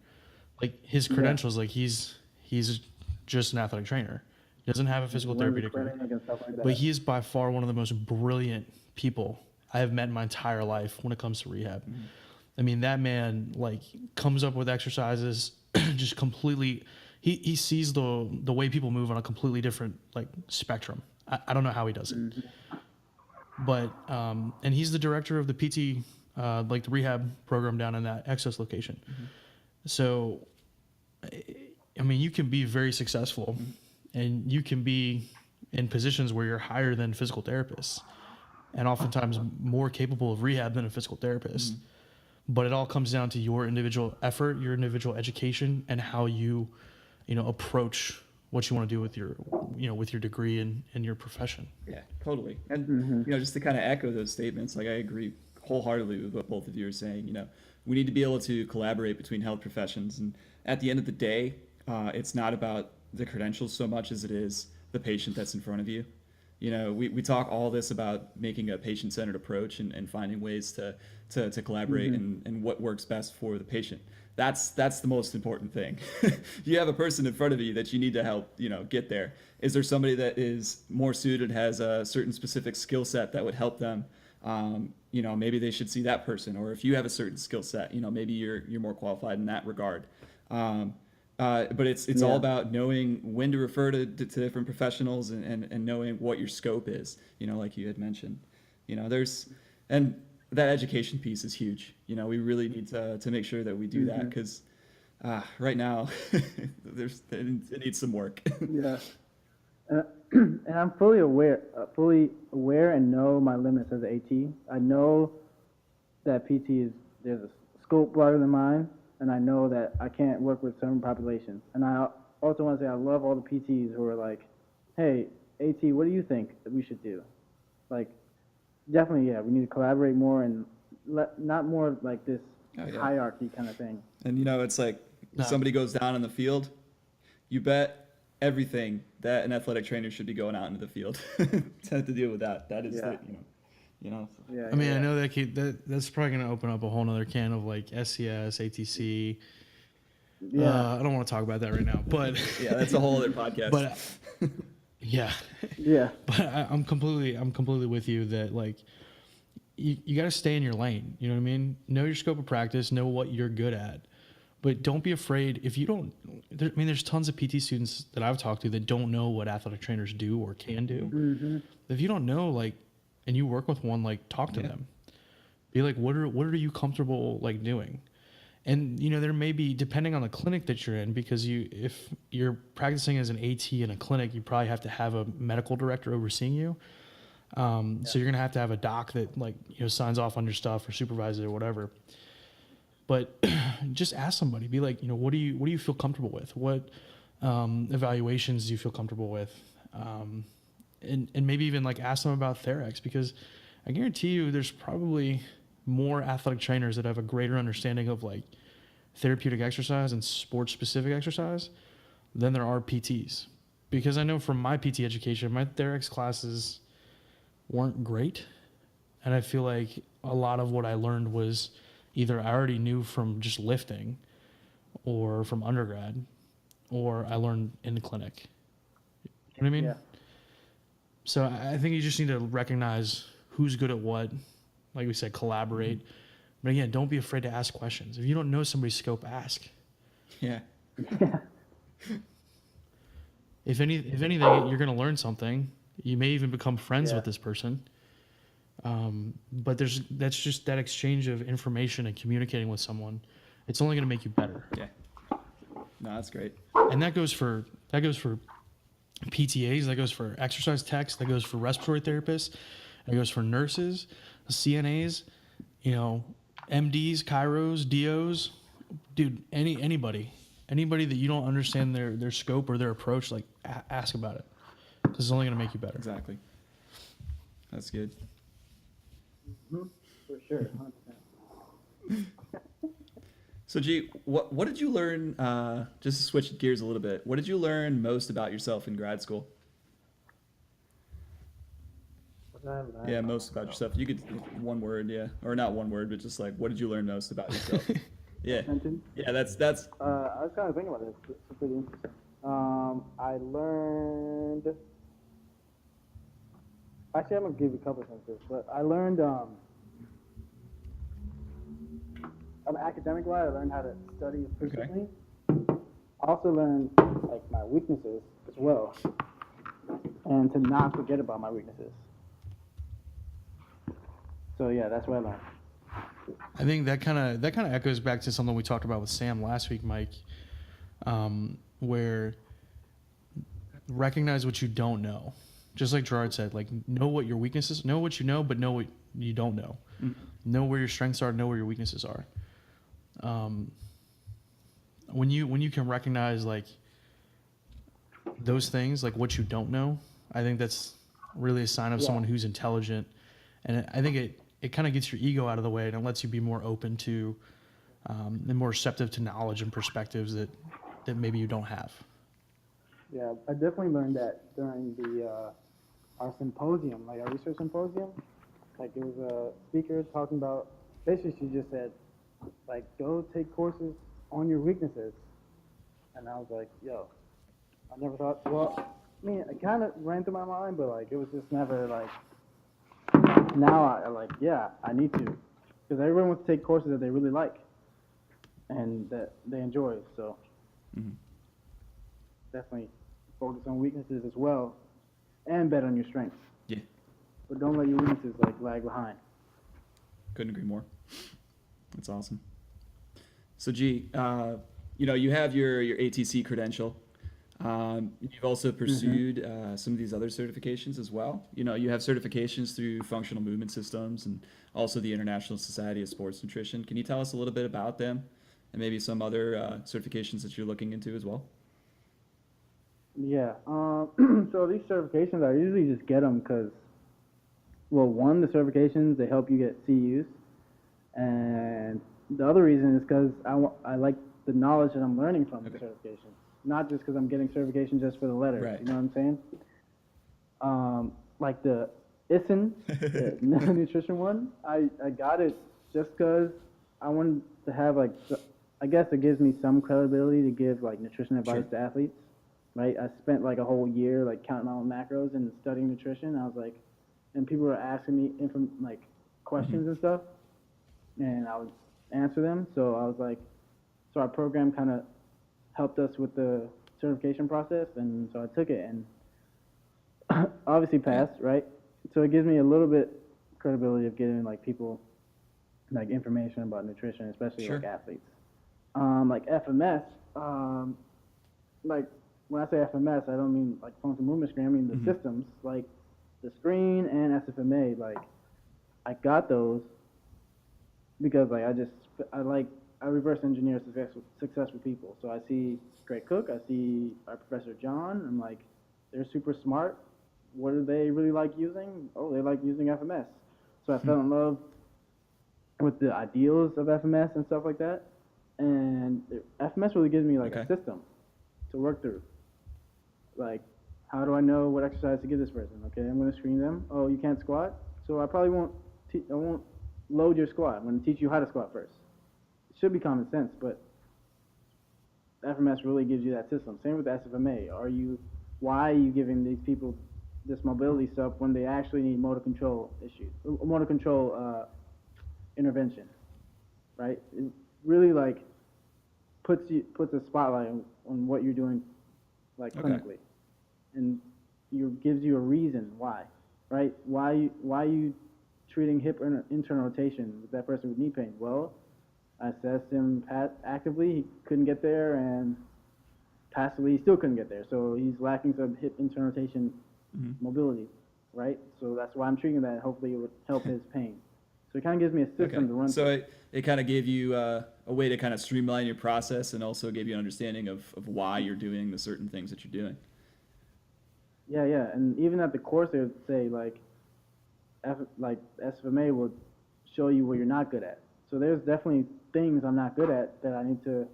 Like his credentials, like he's just an athletic trainer. He doesn't have a physical therapy degree. But he is by far one of the most brilliant people I have met in my entire life when it comes to rehab. Mm-hmm. I mean, that man like comes up with exercises just completely. He sees the way people move on a completely different like spectrum. I don't know how he does it. Mm-hmm. But and he's the director of the PT. Like the rehab program down in that Exos location. Mm-hmm. So, I mean, you can be very successful and you can be in positions where you're higher than physical therapists and oftentimes more capable of rehab than a physical therapist. Mm-hmm. But it all comes down to your individual effort, your individual education, and how you, approach what you want to do with your degree and your profession. Yeah, totally. And, just to kind of echo those statements, like I agree wholeheartedly with what both of you are saying. We need to be able to collaborate between health professions, and at the end of the day, it's not about the credentials so much as it is the patient that's in front of you. You know, we talk all this about making a patient-centered approach and finding ways to collaborate and what works best for the patient. That's the most important thing. You have a person in front of you that you need to help, you know, get there. Is there somebody that is more suited, has a certain specific skill set that would help them? You know, maybe they should see that person. Or if you have a certain skill set, you know, maybe you're more qualified in that regard. But it's all about knowing when to refer to different professionals and knowing what your scope is, you know, like you had mentioned. You know, and that education piece is huge. You know, we really need to make sure that we do that, because right now it needs some work. Yeah. And I'm fully aware and know my limits as an AT. I know that PT there's a scope broader than mine, and I know that I can't work with certain populations. And I also want to say I love all the PTs who are like, hey, AT, what do you think that we should do? Like, definitely, yeah, we need to collaborate more and not more like this hierarchy kind of thing. And, you know, it's like somebody goes down in the field, you bet everything that an athletic trainer should be going out into the field to have to deal with that. That is, you know. Yeah. I mean, I know that's probably going to open up a whole nother can of like SCS, ATC. Yeah. I don't want to talk about that right now, but yeah, that's a whole other podcast. But yeah. But I'm completely with you that like you got to stay in your lane. You know what I mean? Know your scope of practice. Know what you're good at. But don't be afraid if you don't. There's tons of PT students that I've talked to that don't know what athletic trainers do or can do. If you don't know, like, and you work with one, like, talk to them. Be like, what are you comfortable like doing? And you know, there may be, depending on the clinic that you're in, because if you're practicing as an AT in a clinic, you probably have to have a medical director overseeing you. So you're gonna have to have a doc that, like, you know, signs off on your stuff or supervises it or whatever. But just ask somebody. Be like, you know, what do you feel comfortable with? What evaluations do you feel comfortable with? And maybe even like ask them about Therex, because I guarantee you there's probably more athletic trainers that have a greater understanding of like therapeutic exercise and sports specific exercise than there are PTs. Because I know from my PT education, my Therex classes weren't great. And I feel like a lot of what I learned was either I already knew from just lifting or from undergrad, or I learned in the clinic. You know what I mean? Yeah. So I think you just need to recognize who's good at what. Like we said, collaborate. But again, don't be afraid to ask questions. If you don't know somebody's scope, ask. Yeah. If anything, you're going to learn something. You may even become friends with this person. But that's just that exchange of information and communicating with someone. It's only going to make you better. Yeah. No, that's great. And that goes for PTAs, that goes for exercise techs, that goes for respiratory therapists, that goes for nurses, CNAs, you know, MDs, chiros, DOs, dude, anybody that you don't understand their scope or their approach, like ask about it, because it's only going to make you better. Exactly. That's good. For sure, 100%. So, G, what did you learn, just to switch gears a little bit, what did you learn most about yourself in grad school? Yeah, most about yourself. You could, one word, yeah. Or not one word, but just like, what did you learn most about yourself? Yeah. Yeah, that's. I was kind of thinking about this. It's pretty interesting. I learned. Actually, I'm gonna give you a couple of sentences, but I learned. Academic-wise, I learned how to study efficiently. Okay. I also learned like my weaknesses as well, and to not forget about my weaknesses. So yeah, that's what I learned. I think that kind of echoes back to something we talked about with Sam last week, Mike, where recognize what you don't know. Just like Gerard said, like know what your weaknesses, know what you know, but know what you don't know. Mm-hmm. Know where your strengths are, know where your weaknesses are. When you can recognize like those things, like what you don't know, I think that's really a sign of someone who's intelligent, and I think it kind of gets your ego out of the way, and it lets you be more open to and more receptive to knowledge and perspectives that maybe you don't have. Yeah, I definitely learned that during the our symposium, like our research symposium. Like it was a speaker talking about, basically she just said, like, go take courses on your weaknesses. And I was like, yo, I never thought, well, I mean, it kind of ran through my mind, but like, it was just never like, now I like, yeah, I need to. Because everyone wants to take courses that they really like and that they enjoy. So definitely focus on weaknesses as well and bet on your strengths. Yeah. But don't let your weaknesses like lag behind. Couldn't agree more. That's awesome. So, G, you have your ATC credential. You've also pursued some of these other certifications as well. You have certifications through Functional Movement Systems and also the International Society of Sports Nutrition. Can you tell us a little bit about them and maybe some other certifications that you're looking into as well? Yeah. So these certifications, I usually just get them because, well, one, the certifications, they help you get CUs. And the other reason is because I like the knowledge that I'm learning from the certifications. Not just because I'm getting certification just for the letters. Right. You know what I'm saying? Like the ISN, the nutrition one, I got it just because I wanted to have like, I guess it gives me some credibility to give like nutrition advice to athletes. Right? I spent like a whole year like counting all the macros and studying nutrition. I was like, and people were asking me like questions and stuff, and I would answer them. So I was like, so our program kind of helped us with the certification process, and so I took it and obviously passed, right? So it gives me a little bit credibility of giving like people like information about nutrition, especially like athletes. Like FMS, like when I say FMS, I don't mean like functional movement screen. I mean the systems, like the screen and SFMA. Like I got those because like I reverse engineer successful people. So I see Greg Cook, I see our Professor John. I'm like, they're super smart. What do they really like using? Oh, they like using FMS. So I fell in love with the ideals of FMS and stuff like that. And FMS really gives me like a system to work through. Like, how do I know what exercise to give this person? Okay, I'm going to screen them. Oh, you can't squat? So I probably won't load your squat. I'm going to teach you how to squat first. It should be common sense, but FMS really gives you that system. Same with the SFMA. Why are you giving these people this mobility stuff when they actually need motor control intervention, right? It really like puts a spotlight on what you're doing, like clinically, and gives you a reason why, right? Why are you treating hip internal rotation with that person with knee pain? Well, I assessed him actively, he couldn't get there, and passively, he still couldn't get there. So he's lacking some hip internal rotation mobility, right? So that's why I'm treating that. Hopefully it would help his pain. So it kind of gives me a system to run through. So it kind of gave you a way to kind of streamline your process and also gave you an understanding of why you're doing the certain things that you're doing. Yeah, and even at the course, they would say like SFMA will show you what you're not good at. So there's definitely things I'm not good at that I need to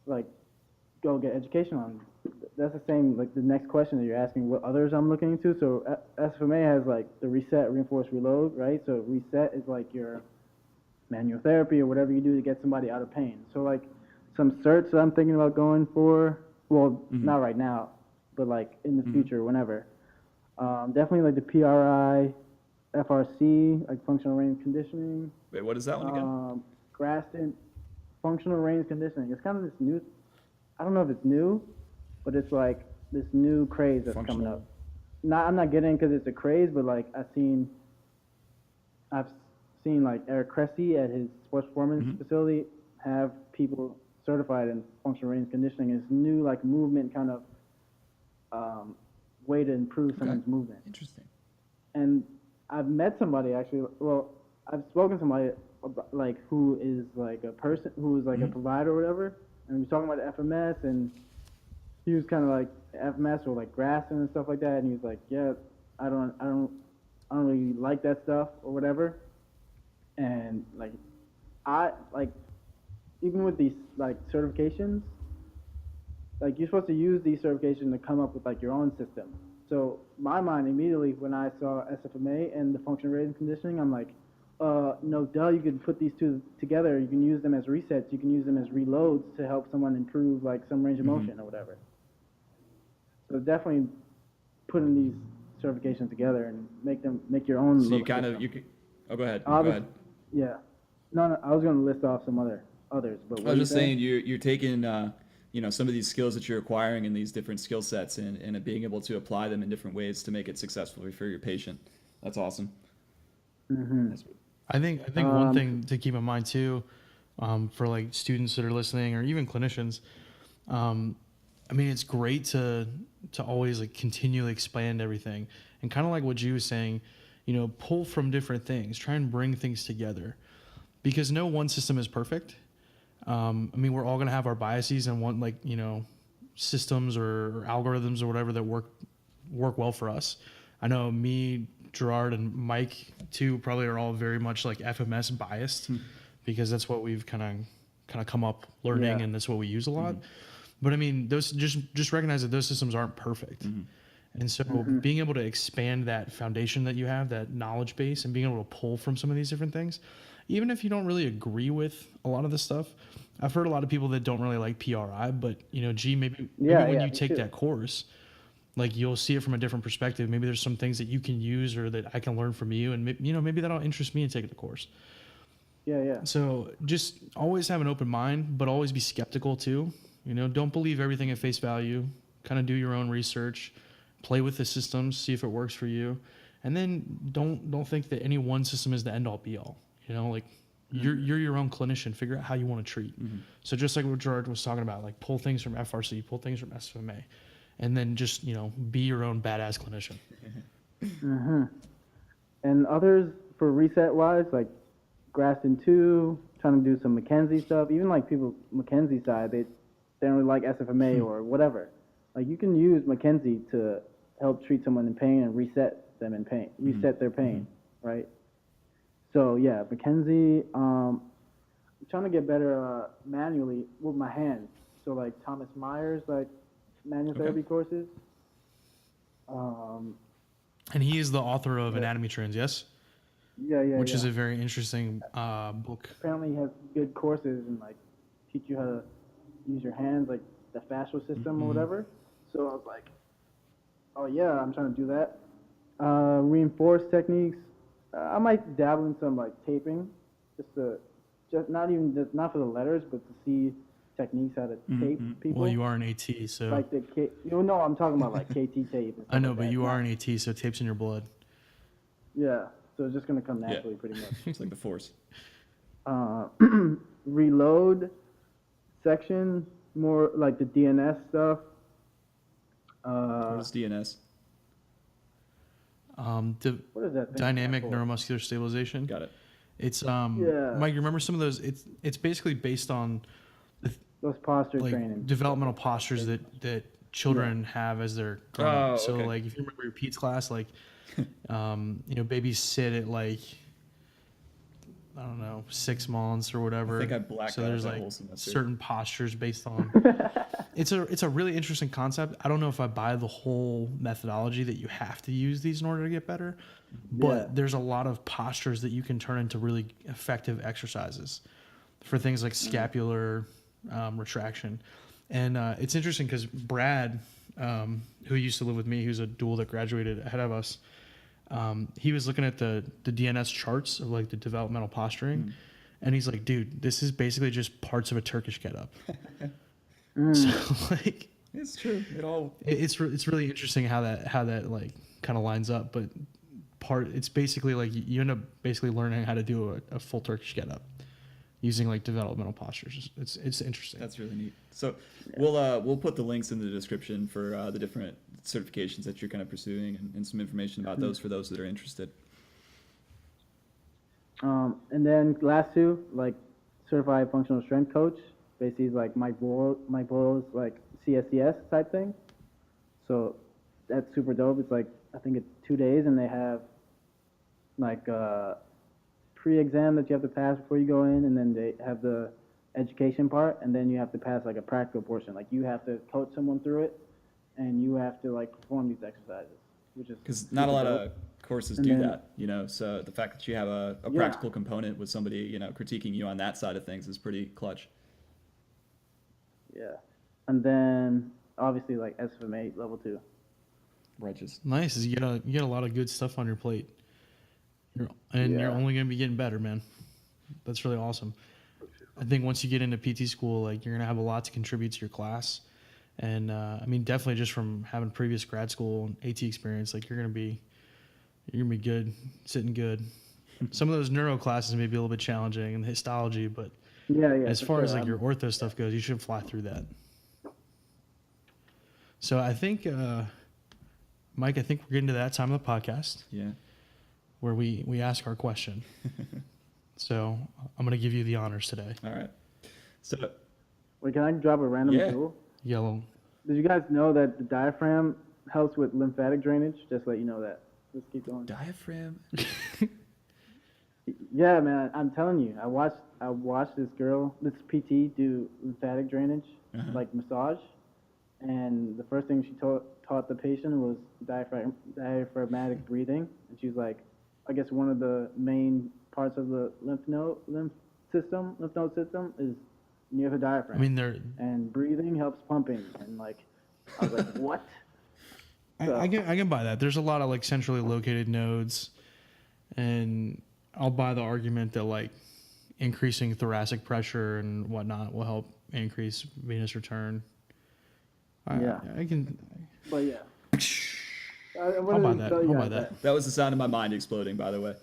like go get education on. That's the same, like the next question that you're asking, what others I'm looking into. So SFMA has like the reset, reinforce, reload, right? So reset is like your manual therapy or whatever you do to get somebody out of pain. So like some certs that I'm thinking about going for, well, not right now, but like in the future, whenever. Definitely like the PRI, FRC, like functional range conditioning. Wait, what is that one again? Graston, functional range conditioning. It's kind of this new, I don't know if it's new, but it's like this new craze that's coming up. I'm not getting because it's a craze, but like I've seen like Eric Cressey at his sports performance facility have people certified in functional range conditioning. It's new like movement kind of way to improve someone's movement. Interesting. And I've met somebody actually. Well, I've spoken to somebody like who is like a person who is like a provider or whatever, and we were talking about FMS, and he was kind of like FMS or like Graston and stuff like that, and he was like, yeah, I don't really like that stuff or whatever, and like I like even with these like certifications, like you're supposed to use these certifications to come up with like your own system. So my mind immediately when I saw SFMA and the function rating conditioning, I'm like, no, duh, you could put these two together. You can use them as resets. You can use them as reloads to help someone improve like some range of motion or whatever. So definitely putting these certifications together and make your own. So you kind of, oh, go ahead. Go ahead. Yeah. No, I was going to list off some others, but I was just saying you're taking, some of these skills that you're acquiring in these different skill sets and being able to apply them in different ways to make it successful for your patient. That's awesome. Mm-hmm. I think one thing to keep in mind too, for like students that are listening or even clinicians, I mean, it's great to always like continually expand everything and kind of like what G was saying, pull from different things, try and bring things together, because no one system is perfect. I mean, we're all going to have our biases and want systems or algorithms or whatever that work well for us. I know me, Gerard, and Mike too probably are all very much like FMS biased because that's what we've kind of come up learning and that's what we use a lot. But I mean, those just recognize that those systems aren't perfect. And so being able to expand that foundation that you have, that knowledge base, and being able to pull from some of these different things, even if you don't really agree with a lot of this stuff. I've heard a lot of people that don't really like PRI, but maybe when you take that course, like you'll see it from a different perspective. Maybe there's some things that you can use or that I can learn from you, and maybe that'll interest me in taking the course. Yeah. So just always have an open mind, but always be skeptical too. Don't believe everything at face value. Kind of do your own research, play with the systems, see if it works for you, and then don't think that any one system is the end all be all. You're your own clinician. Figure out how you want to treat. So just like what Gerard was talking about, like pull things from FRC, pull things from SFMA, and then just be your own badass clinician. And others for reset wise, like Graston 2, trying to do some Mckenzie stuff. Even like people Mckenzie side, they don't really like SFMA or whatever. Like you can use Mckenzie to help treat someone in pain and reset them in pain, reset their pain, right? So yeah, Mckenzie. I'm trying to get better manually with my hands. So like Thomas Myers, like manual therapy courses. And he is the author of Anatomy Trends, yes? Yeah. Which is a very interesting book. Apparently he has good courses and like teach you how to use your hands, like the fascial system or whatever. So I was like, oh yeah, I'm trying to do that. Reinforced techniques. I might dabble in some like taping, just not for the letters, but to see techniques how to tape people. Well, you are an AT, so like no, I'm talking about like KT tape. I know, but you are an AT, so tape's in your blood. Yeah, so it's just gonna come naturally, pretty much. It's like the force. Reload section, more like the DNS stuff. What is DNS? What is that thing? Dynamic neuromuscular stabilization. Got it. It's Mike, you remember some of those? It's basically based on those posture training, developmental postures that children have as they're growing up. So like if you remember your Pete's class, like babies sit at like I don't know 6 months or whatever. I think I blacked out there's that like whole semester. certain postures based on. It's a really interesting concept. I don't know if I buy the whole methodology that you have to use these in order to get better, but there's a lot of postures that you can turn into really effective exercises for things like scapular retraction. And it's interesting because Brad, who used to live with me, who's a dual that graduated ahead of us, he was looking at the DNS charts of like the developmental posturing, and he's like, dude, this is basically just parts of a Turkish get-up. So like it's true. It's really interesting how that like kind of lines up, but it's basically like you end up basically learning how to do a full Turkish get-up using like developmental postures. It's interesting. That's really neat. So we'll put the links in the description for the different certifications that you're kind of pursuing and some information about those for those that are interested. And then last two, like certified functional strength coach. Basically, like Mike Boyle's like CSCS type thing. So that's super dope. It's like I think it's 2 days, and they have like a pre-exam that you have to pass before you go in, and then they have the education part, and then you have to pass like a practical portion. Like you have to coach someone through it, and you have to like perform these exercises. which is Because not a lot super of dope. courses And do then- that, you know. So the fact that you have a Yeah. practical component with somebody, you know, critiquing you on that side of things is pretty clutch. Yeah, and then obviously like SFMA level 2. Righteous. Nice. You get a lot of good stuff on your plate. You're Yeah. only going to be getting better, man. That's really awesome. I think once you get into PT school, like you're going to have a lot to contribute to your class. And I mean, definitely just from having previous grad school and AT experience, like you're going to be good, sitting good. Some of those neuro classes may be a little bit challenging and histology, but Yeah, as for far sure. as like your ortho stuff goes, you should fly through that. So I think, Mike, I think we're getting to that time of the podcast Yeah. where we ask our question. So I'm going to give you the honors today. All right. So Wait, can I drop a random Yeah. jewel? Yellow. Did you guys know that the diaphragm helps with lymphatic drainage? Just let you know that. Let's keep going. diaphragm. Yeah, man, I'm telling you, I watched this PT do lymphatic drainage, Uh-huh. like massage, and the first thing she taught the patient was diaphragmatic breathing, and she's like, I guess one of the main parts of the lymph node system is near the diaphragm. I mean, and breathing helps pumping, and like, I was like, what? I can buy that. There's a lot of like centrally located nodes, and I'll buy the argument that like increasing thoracic pressure and whatnot will help increase venous return. Yeah. I can. But yeah. I'll buy that. I'll buy that. That was the sound of my mind exploding, by the way.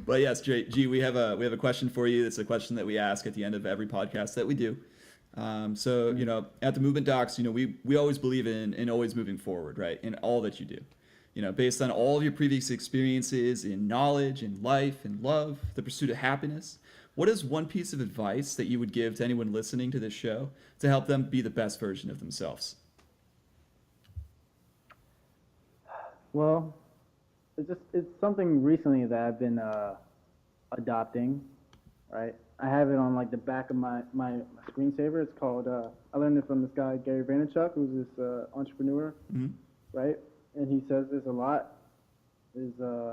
But yes, G, we have a question for you. It's a question that we ask at the end of every podcast that we do. So you know, at the Movement Docs, you know, we always believe in always moving forward, right? In all that you do, you know, based on all of your previous experiences in knowledge, in life, in love, the pursuit of happiness. What is one piece of advice that you would give to anyone listening to this show to help them be the best version of themselves? Well, it's something recently that I've been adopting, right? I have it on like the back of my screensaver. It's called I learned it from this guy Gary Vaynerchuk, who's this entrepreneur, right? And he says this a lot. Is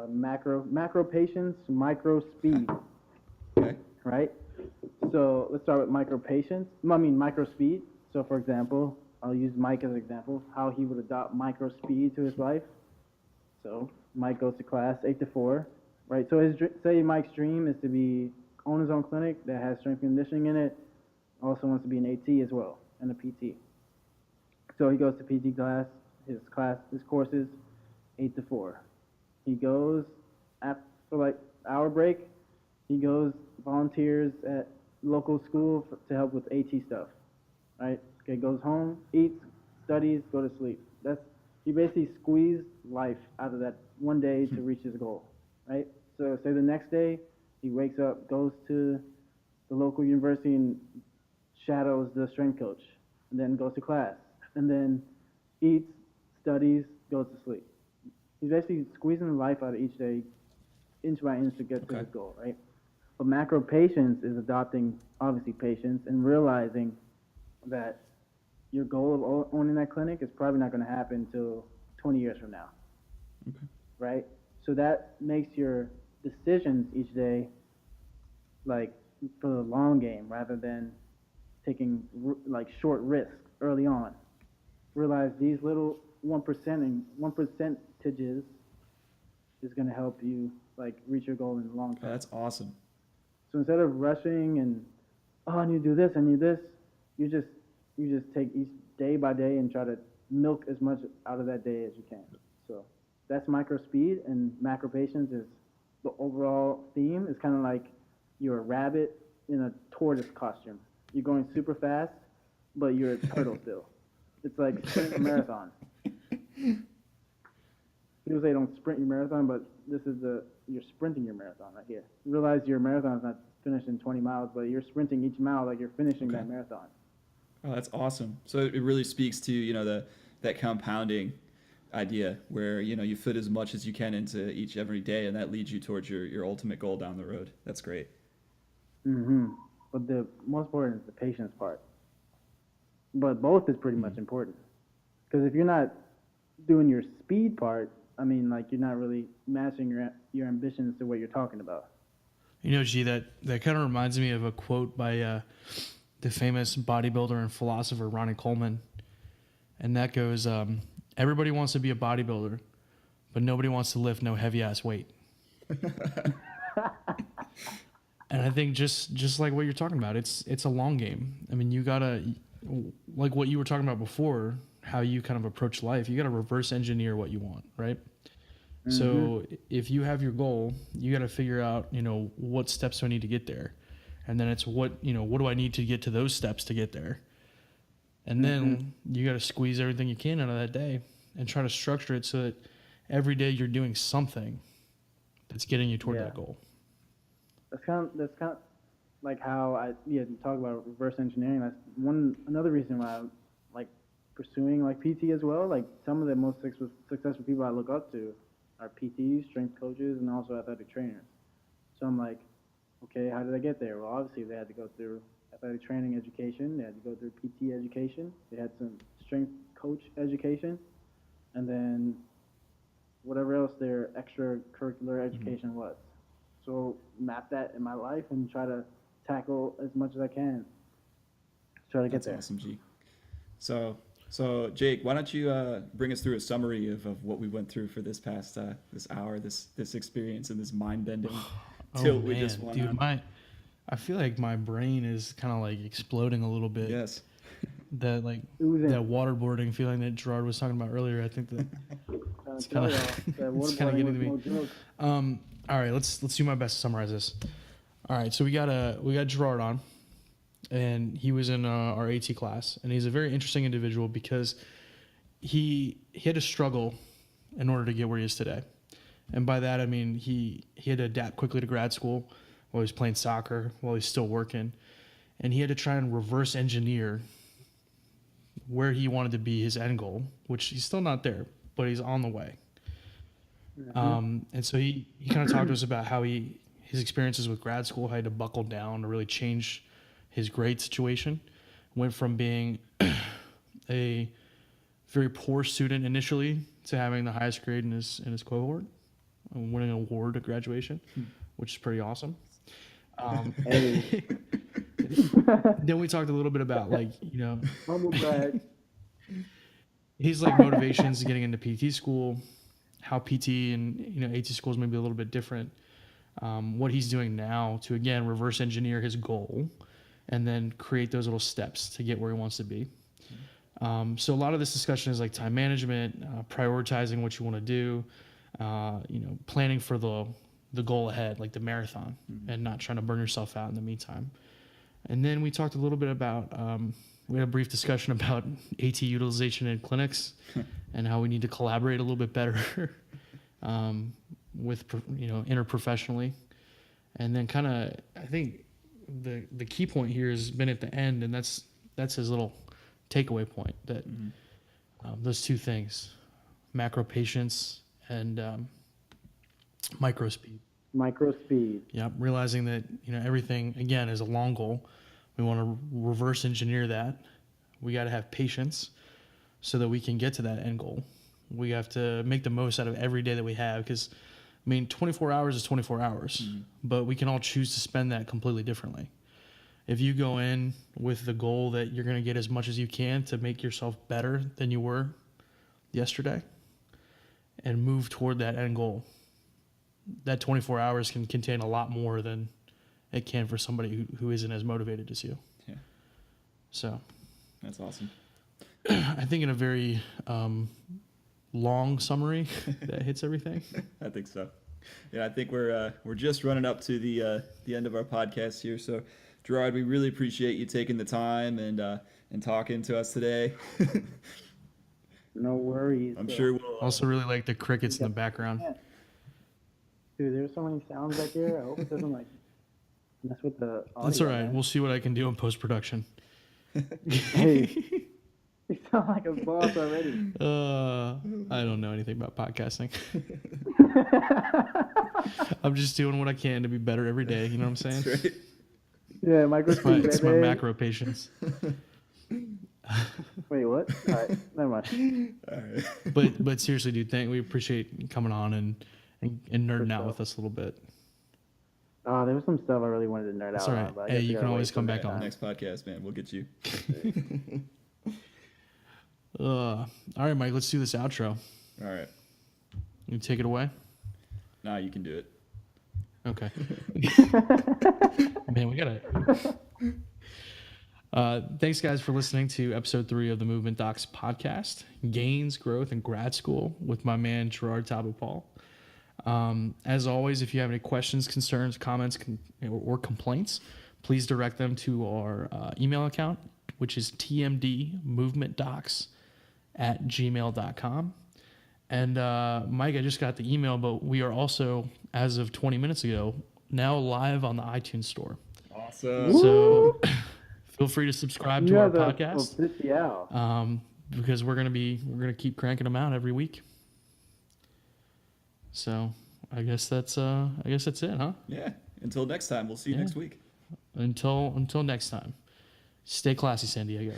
macro patience, micro speed, Okay. right? So let's start with micro speed. So for example, I'll use Mike as an example, how he would adopt micro speed to his life. So Mike goes to class 8 to 4, right? So say Mike's dream is to own his own clinic that has strength and conditioning in it. Also wants to be an AT as well and a PT. So he goes to PT class. His courses 8 to 4. He goes after like hour break. He goes volunteers at local school to help with AT stuff, right? Okay, goes home, eats, studies, go to sleep. He basically squeezed life out of that one day to reach his goal, right? So say the next day, he wakes up, goes to the local university and shadows the strength coach, and then goes to class, and then eats, studies, goes to sleep. He's basically squeezing the life out of each day, inch by inch to get to his goal, right? But macro patience is adopting, obviously, patience and realizing that your goal of owning that clinic is probably not going to happen until 20 years from now, right? So that makes your decisions each day like for the long game rather than taking like short risks early on. Realize these little 1% percentages is going to help you like reach your goal in the long term. That's awesome. So instead of rushing and I need to do this, I need this, you just take each day by day and try to milk as much out of that day as you can. So that's micro speed, and macro patience is the overall theme. Is kind of like you're a rabbit in a tortoise costume. You're going super fast, but you're a turtle still. It's like sprinting a marathon. People say don't sprint your marathon, but you're sprinting your marathon right here. You realize your marathon is not finished in 20 miles, but you're sprinting each mile like you're finishing that marathon. Oh, that's awesome. So it really speaks to, you know, that compounding idea where, you know, you fit as much as you can into every day, and that leads you towards your ultimate goal down the road. That's great. But the most important is the patience part. But both is pretty much important. Because if you're not doing your speed part, I mean, like you're not really matching your ambitions to what you're talking about. You know, G, that kind of reminds me of a quote by the famous bodybuilder and philosopher Ronnie Coleman, and that goes, "Everybody wants to be a bodybuilder, but nobody wants to lift no heavy ass weight." And I think just like what you're talking about, it's a long game. I mean, you gotta, like what you were talking about before, how you kind of approach life. You gotta reverse engineer what you want, right? Mm-hmm. So if you have your goal, you got to figure out, what steps do I need to get there? And then it's what do I need to get to those steps to get there? And then you got to squeeze everything you can out of that day and try to structure it so that every day you're doing something that's getting you toward that goal. That's kind of like how talk about reverse engineering. That's another reason why I'm like pursuing like PT as well. Like some of the most successful people I look up to are PTs, strength coaches, and also athletic trainers. So I'm like, okay, how did I get there? Well, obviously they had to go through athletic training education, they had to go through PT education, they had some strength coach education, and then whatever else their extracurricular education was. So map that in my life and try to tackle as much as I can. Try to get there. That's awesome, G. So Jake, why don't you bring us through a summary of what we went through for this past this hour, this experience and this mind-bending tilt we just went on. I feel like my brain is kind of like exploding a little bit. Yes. That waterboarding feeling that Gerard was talking about earlier. I think that it's kind of getting to me. All right, let's do my best to summarize this. All right, so we got Gerard on. And he was in our AT class, and he's a very interesting individual because he had to struggle in order to get where he is today. And by that, I mean he had to adapt quickly to grad school while he's playing soccer, while he's still working. And he had to try and reverse engineer where he wanted to be his end goal, which he's still not there, but he's on the way. And so he kind of talked to us about how his experiences with grad school, how he had to buckle down to really change his grade situation. Went from being a very poor student initially to having the highest grade in his cohort, and winning an award at graduation, which is pretty awesome. Then we talked a little bit about his motivations getting into PT school, how PT and AT schools may be a little bit different. What he's doing now to again reverse engineer his goal, and then create those little steps to get where he wants to be. So a lot of this discussion is like time management, prioritizing what you want to do, planning for the goal ahead, like the marathon, and not trying to burn yourself out in the meantime. And then we talked a little bit about, we had a brief discussion about AT utilization in clinics and how we need to collaborate a little bit better with, interprofessionally. And then kind of, I think, the key point here has been at the end, and that's his little takeaway point, that those two things, macro patience and micro speed. Micro speed. Yep, realizing that everything again is a long goal. We want to reverse engineer that. We got to have patience so that we can get to that end goal. We have to make the most out of every day that we have, because 24 hours is 24 hours, but we can all choose to spend that completely differently. If you go in with the goal that you're going to get as much as you can to make yourself better than you were yesterday and move toward that end goal, that 24 hours can contain a lot more than it can for somebody who isn't as motivated as you. Yeah. So. That's awesome. I think in a very long summary that hits everything. I think so. Yeah, I think we're just running up to the end of our podcast here. So, Gerard, we really appreciate you taking the time and talking to us today. No worries. I'm sure we'll also really like the crickets in the background. Yeah. Dude, there's so many sounds back here. I hope it doesn't mess with the audio. That's all right. Man. We'll see what I can do in post-production. Hey, you sound like a boss already. I don't know anything about podcasting. I'm just doing what I can to be better every day. You know what I'm saying? That's right. Yeah, It's my macro patience. Wait, what? All right, never mind. All right. But seriously, dude, we appreciate you coming on and nerding out sure. with us a little bit. There was some stuff I really wanted to nerd That's out all right. on. But I Hey, guess I you gotta can always wait come till back next on. time. Next podcast, man. We'll get you. All right, Mike, let's do this outro. All right. You take it away? Nah, you can do it. Okay. Man, we gotta. Thanks, guys, for listening to episode 3 of the Movement Docs podcast, Gainz, Growth, and Grad School with my man Gerard Talbot-Paul. As always, if you have any questions, concerns, comments, or complaints, please direct them to our email account, which is tmdmovementdocs@gmail.com. And Mike, I just got the email, but we are also, as of 20 minutes ago, now live on the iTunes store. Awesome. So feel free to subscribe to our podcast Official. because we're gonna keep cranking them out every week. So I guess that's it, huh? Yeah. Until next time, we'll see you next week. Until next time, stay classy, San Diego.